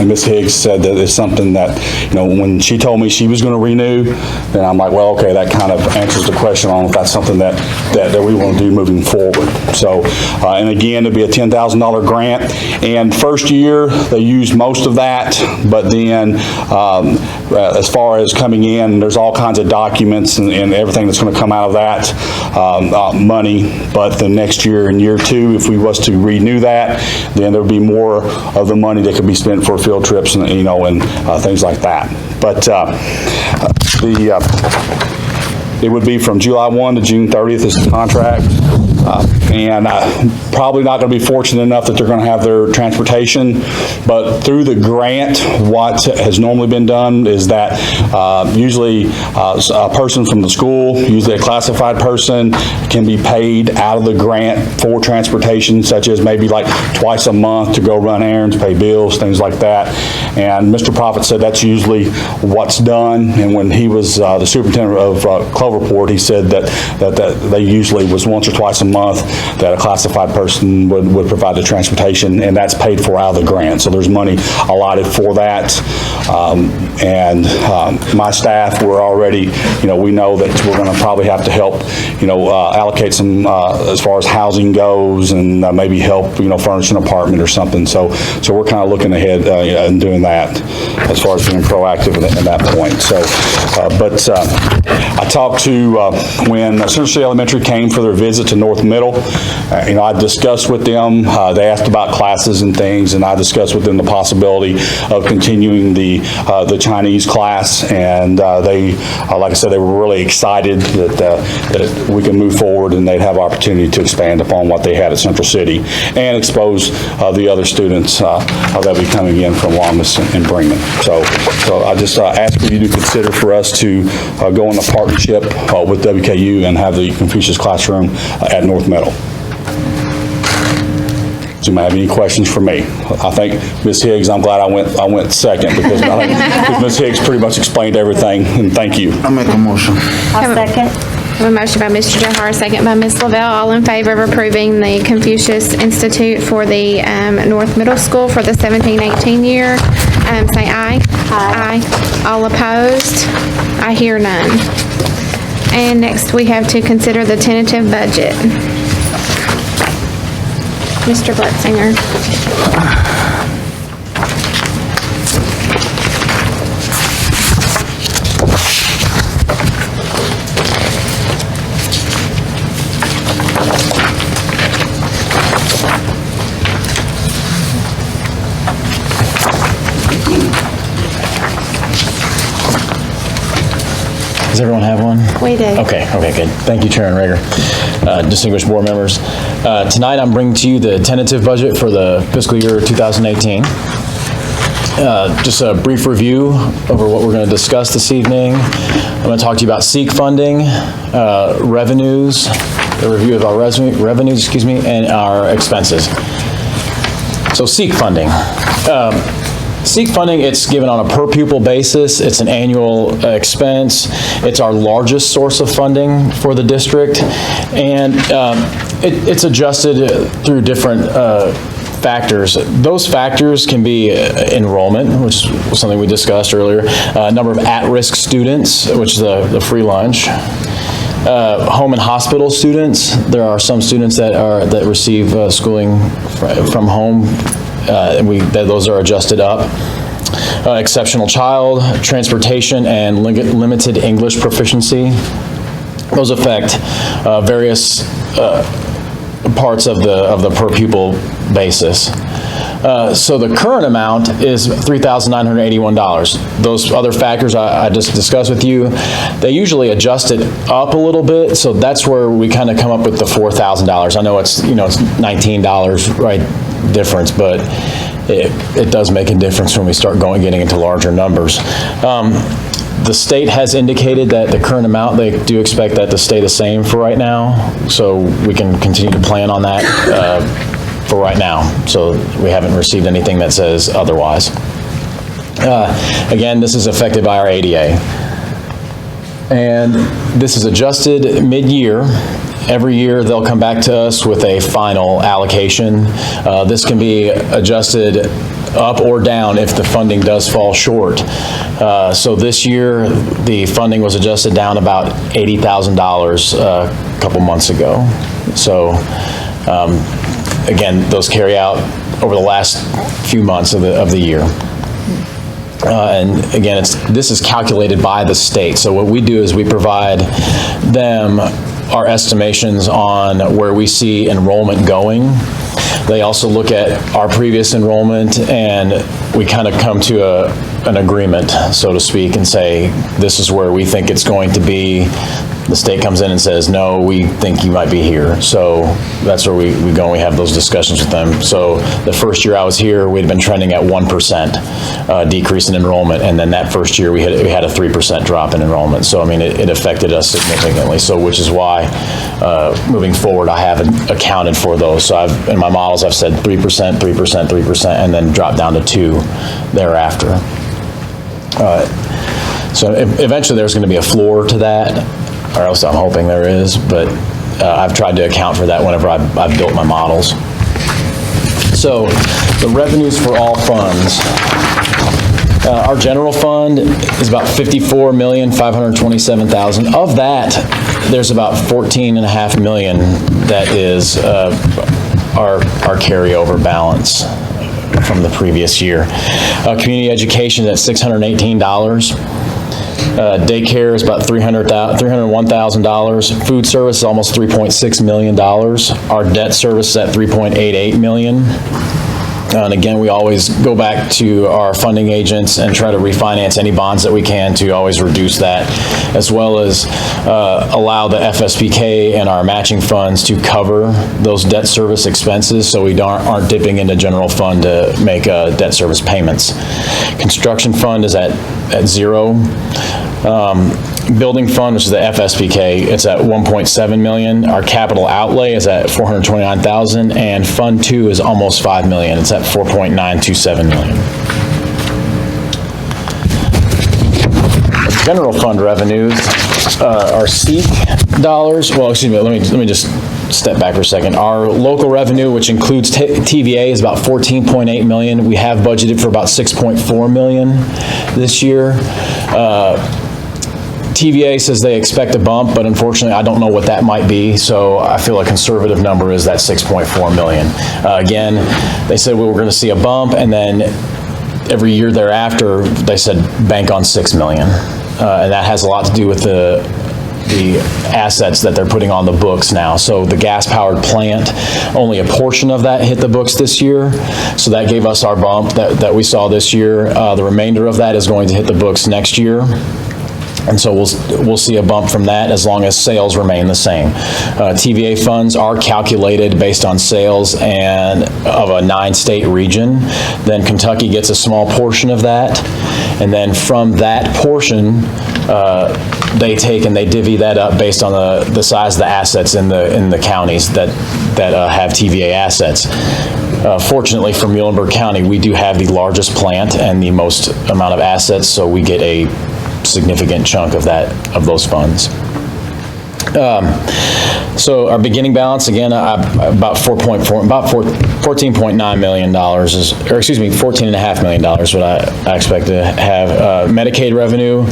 S16: Ms. Higgs said that it's something that, when she told me she was going to renew, then I'm like, well, okay, that kind of answers the question on if that's something that we want to do moving forward. So, and again, it'd be a $10,000 grant, and first year they used most of that, but then as far as coming in, there's all kinds of documents and everything that's going to come out of that money, but the next year, in year two, if we was to renew that, then there would be more of the money that could be spent for field trips and things like that. But it would be from July 1 to June 30th is the contract. And probably not going to be fortunate enough that they're going to have their transportation, but through the grant, what has normally been done is that usually a person from the school, usually a classified person, can be paid out of the grant for transportation, such as maybe like twice a month to go run errands, pay bills, things like that. And Mr. Prophet said that's usually what's done. And when he was the superintendent of Cloverport, he said that they usually was once or twice a month that a classified person would provide the transportation, and that's paid for out of the grant. So there's money allotted for that. And my staff, we're already, we know that we're going to probably have to help, allocate some as far as housing goes, and maybe help, furnish an apartment or something. So we're kind of looking ahead and doing that as far as being proactive at that point. So, but I talked to when Central City Elementary came for their visit to North Middle. I discussed with them, they asked about classes and things, and I discussed with them the possibility of continuing the Chinese class, and they, like I said, they were really excited that we can move forward and they'd have opportunity to expand upon what they had at Central City and expose the other students that'll be coming in from Longmas and Bremen. So I just ask for you to consider for us to go in a partnership with WKU and have the Confucius classroom at North Middle. Do you have any questions for me? I think Ms. Higgs, I'm glad I went second because I think Ms. Higgs pretty much explained everything, and thank you.
S13: I make a motion.
S15: I'll second.
S1: I have a motion by Mr. Johar, second by Ms. Lavelle. All in favor of approving the Confucius Institute for the North Middle School for the 17-18 year, say aye. Aye. All opposed? I hear none. And next we have to consider the tentative budget. Mr. Bletzinger.
S6: Does everyone have one?
S1: We do.
S6: Okay, good. Thank you, Chair and Rager. Distinguished board members. Tonight, I'm bringing to you the tentative budget for the fiscal year 2018. Just a brief review over what we're going to discuss this evening. I'm going to talk to you about SEEK funding, revenues, a review of our revenues, and our expenses. So SEEK funding. SEEK funding, it's given on a per pupil basis. It's an annual expense. It's our largest source of funding for the district. And it's adjusted through different factors. Those factors can be enrollment, which was something we discussed earlier, number of at-risk students, which is the free lunch, home and hospital students. There are some students that receive schooling from home, and those are adjusted up. Exceptional child, transportation, and limited English proficiency. Those affect various parts of the per pupil basis. So the current amount is $3,981. Those other factors I just discussed with you, they usually adjust it up a little bit, so that's where we kind of come up with the $4,000. I know it's $19 right difference, but it does make a difference when we start getting into larger numbers. The state has indicated that the current amount, they do expect that to stay the same for right now, so we can continue to plan on that for right now. So we haven't received anything that says otherwise. Again, this is affected by our ADA. And this is adjusted mid-year. Every year, they'll come back to us with a final allocation. This can be adjusted up or down if the funding does fall short. So this year, the funding was adjusted down about $80,000 a couple months ago. So again, those carry out over the last few months of the year. And again, this is calculated by the state. So what we do is we provide them our estimations on where we see enrollment going. They also look at our previous enrollment, and we kind of come to an agreement, so to speak, and say, this is where we think it's going to be. The state comes in and says, no, we think you might be here. So that's where we go and we have those discussions with them. So the first year I was here, we'd been trending at 1% decrease in enrollment, and then that first year we had a 3% drop in enrollment. So I mean, it affected us significantly. So which is why moving forward, I haven't accounted for those. So in my models, I've said 3%, 3%, 3%, and then drop down to 2% thereafter. So eventually there's going to be a floor to that, or else I'm hoping there is, but I've tried to account for that whenever I've built my models. So the revenues for all funds. Our general fund is about $54,527,000. Of that, there's about $14.5 million that is our carryover balance from the previous year. Community education is at $618. Daycare is about $301,000. Food service is almost $3.6 million. Our debt service is at $3.88 million. And again, we always go back to our funding agents and try to refinance any bonds that we can to always reduce that, as well as allow the FSBK and our matching funds to cover those debt service expenses, so we aren't dipping into general fund to make debt service payments. Construction fund is at zero. Building fund, which is the FSBK, it's at $1.7 million. Our capital outlay is at $429,000, and Fund 2 is almost $5 million. It's at $4.927 million. General fund revenues are SEEK dollars. Well, excuse me. Let me just step back for a second. Our local revenue, which includes TVA, is about $14.8 million. We have budgeted for about $6.4 million this year. TVA says they expect a bump, but unfortunately, I don't know what that might be, so I feel a conservative number is that $6.4 million. Again, they said we were going to see a bump, and then every year thereafter, they said bank on $6 million. And that has a lot to do with the assets that they're putting on the books now. So the gas-powered plant, only a portion of that hit the books this year. So that gave us our bump that we saw this year. The remainder of that is going to hit the books next year. And so we'll see a bump from that as long as sales remain the same. TVA funds are calculated based on sales and of a 9-state region. Then Kentucky gets a small portion of that. And then from that portion, they take and they divvy that up based on the size of the assets in the counties that have TVA assets. Fortunately for Muhlenberg County, we do have the largest plant and the most amount of assets, so we get a significant chunk of those funds. So our beginning balance, again, about $14.9 million is, or excuse me, $14.5 million is what I expect to have. Medicaid revenue,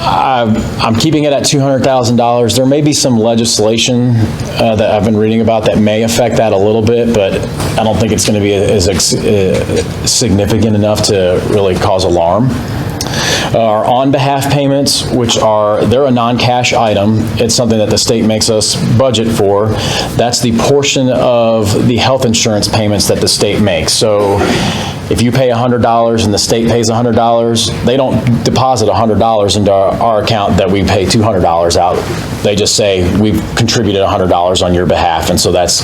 S6: I'm keeping it at $200,000. There may be some legislation that I've been reading about that may affect that a little bit, but I don't think it's going to be as significant enough to really cause alarm. Our on-behalf payments, they're a non-cash item. It's something that the state makes us budget for. That's the portion of the health insurance payments that the state makes. So if you pay $100 and the state pays $100, they don't deposit $100 into our account that we pay $200 out. They just say, we've contributed $100 on your behalf, and so that's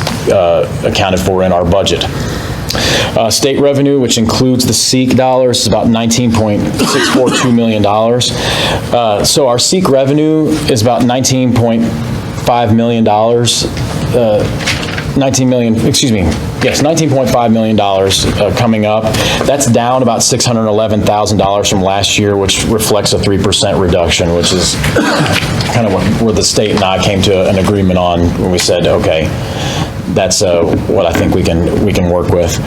S6: accounted for in our budget. State revenue, which includes the SEEK dollars, is about $19.642 million. So our SEEK revenue is about $19.5 million. $19.5 million coming up. That's down about $611,000 from last year, which reflects a 3% reduction, which is kind of where the state and I came to an agreement on when we said, okay, that's what I think we can work with.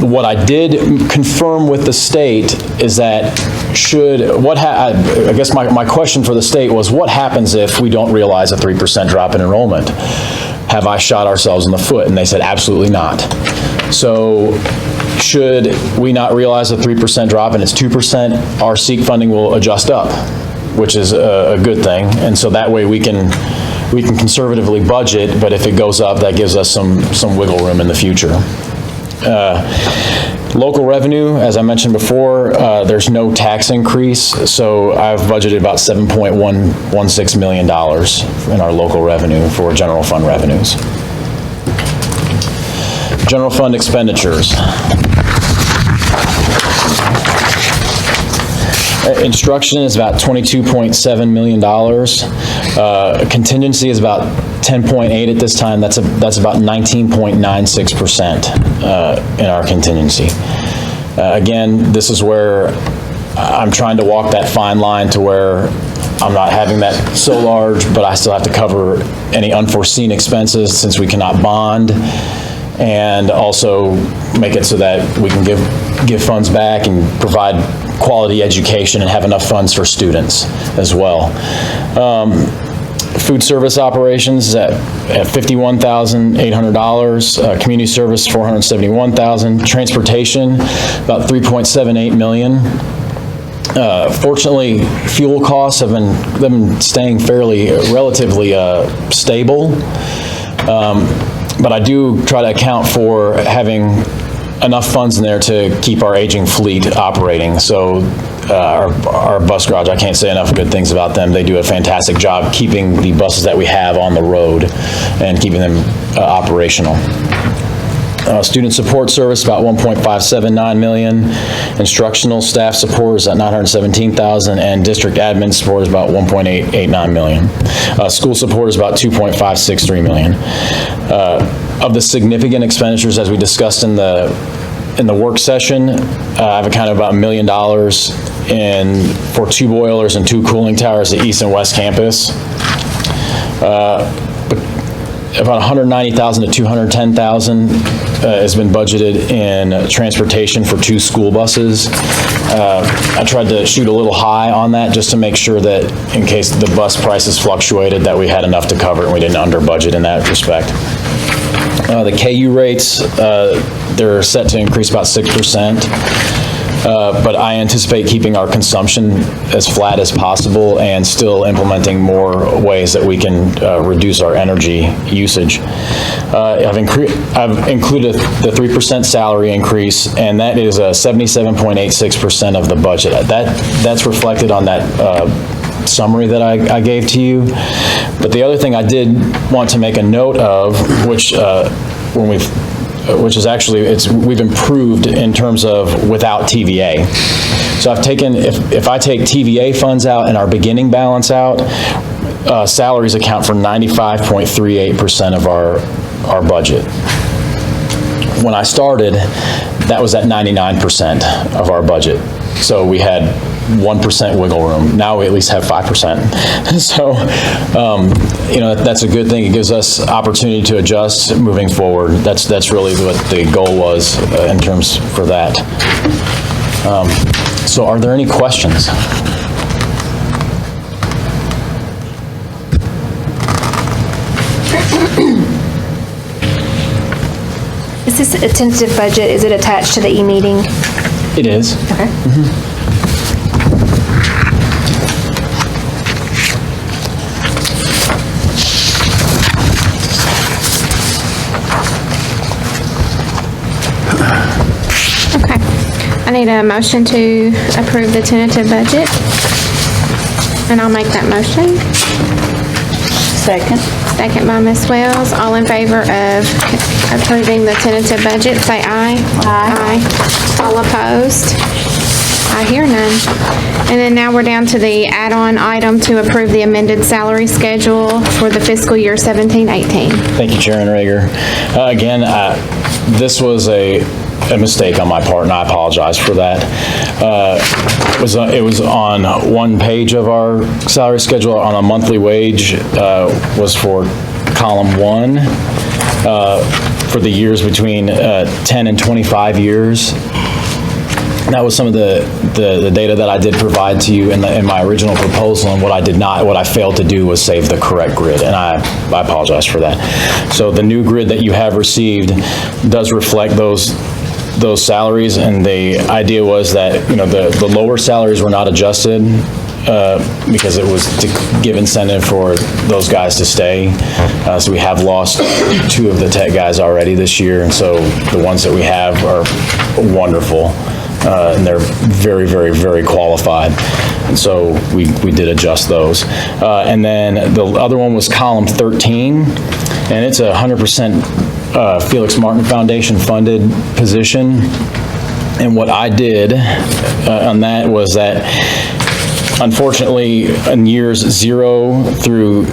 S6: What I did confirm with the state is that I guess my question for the state was, what happens if we don't realize a 3% drop in enrollment? Have I shot ourselves in the foot? And they said, absolutely not. So should we not realize a 3% drop and it's 2%, our SEEK funding will adjust up, which is a good thing. And so that way we can conservatively budget, but if it goes up, that gives us some wiggle room in the future. Local revenue, as I mentioned before, there's no tax increase, so I've budgeted about $7.116 million in our local revenue for general fund revenues. General fund expenditures. Instruction is about $22.7 million. Contingency is about 10.8 at this time. That's about 19.96% in our contingency. Again, this is where I'm trying to walk that fine line to where I'm not having that so large, but I still have to cover any unforeseen expenses since we cannot bond, and also make it so that we can give funds back and provide quality education and have enough funds for students as well. Food service operations at $51,800, community service $471,000, transportation about $3.78 million. Fortunately, fuel costs have been staying relatively stable, but I do try to account for having enough funds in there to keep our aging fleet operating. So our bus garage, I can't say enough good things about them. They do a fantastic job keeping the buses that we have on the road and keeping them operational. Student support service, about $1.579 million. Instructional staff support is at $917,000, and district admin support is about $1.889 million. School support is about $2.563 million. Of the significant expenditures, as we discussed in the work session, I've accounted about $1 million for 2 boilers and 2 cooling towers at East and West Campus. About $190,000 to $210,000 has been budgeted in transportation for 2 school buses. I tried to shoot a little high on that just to make sure that in case the bus prices fluctuated, that we had enough to cover it and we didn't under budget in that respect. The KU rates, they're set to increase about 6%. but I anticipate keeping our consumption as flat as possible and still implementing more ways that we can reduce our energy usage. I've included the 3% salary increase, and that is 77.86% of the budget. That's reflected on that summary that I gave to you. But the other thing I did want to make a note of, which is actually, we've improved in terms of without TVA. So I've taken, if I take TVA funds out and our beginning balance out, salaries account for 95.38% of our budget. When I started, that was at 99% of our budget. So we had 1% wiggle room. Now we at least have 5%. So, that's a good thing. It gives us opportunity to adjust moving forward. That's really what the goal was in terms for that. So are there any questions?
S7: Is this a tentative budget? Is it attached to the e-meeting?
S6: It is.
S7: Okay.
S1: Okay. I need a motion to approve the tentative budget. And I'll make that motion.
S11: Second.
S1: Second by Ms. Wells. All in favor of approving the tentative budget, say aye. Aye. All opposed? I hear none. And then now we're down to the add-on item to approve the amended salary schedule for the fiscal year 17-18.
S6: Thank you, Chairman Rager. Again, this was a mistake on my part, and I apologize for that. It was on one page of our salary schedule on a monthly wage, was for column 1, for the years between 10 and 25 years. That was some of the data that I did provide to you in my original proposal, and what I failed to do was save the correct grid, and I apologize for that. So the new grid that you have received does reflect those salaries, and the idea was that, the lower salaries were not adjusted because it was to give incentive for those guys to stay. So we have lost 2 of the tech guys already this year, and so the ones that we have are wonderful. And they're very, very, very qualified. And so we did adjust those. And then the other one was column 13, and it's a 100% Felix Martin Foundation funded position. And what I did on that was that, unfortunately, in years 0 through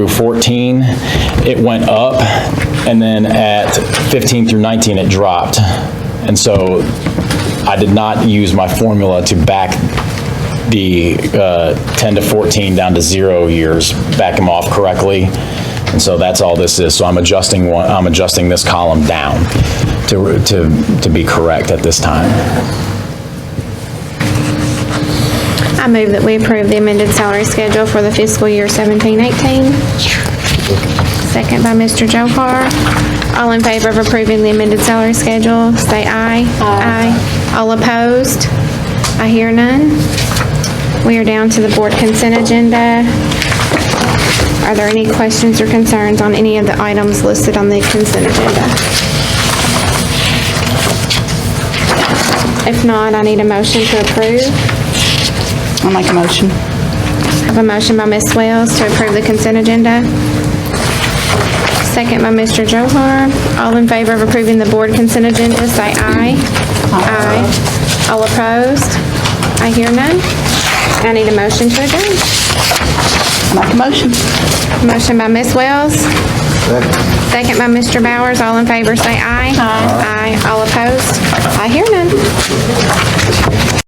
S6: 14, it went up, and then at 15 through 19, it dropped. And so I did not use my formula to back the 10 to 14 down to 0 years, back them off correctly. And so that's all this is. So I'm adjusting this column down to be correct at this time.
S1: I move that we approve the amended salary schedule for the fiscal year 17-18. Second by Mr. Johar. All in favor of approving the amended salary schedule, say aye. Aye. All opposed? I hear none. We are down to the board consent agenda. Are there any questions or concerns on any of the items listed on the consent agenda? If not, I need a motion to approve.
S11: I'll make a motion.
S1: I have a motion by Ms. Wells to approve the consent agenda. Second by Mr. Johar. All in favor of approving the board consent agenda, say aye. Aye. All opposed? I hear none. I need a motion to adjourn.
S11: Make a motion.
S1: Motion by Ms. Wells. Second by Mr. Bowers. All in favor, say aye. Aye. All opposed? I hear none.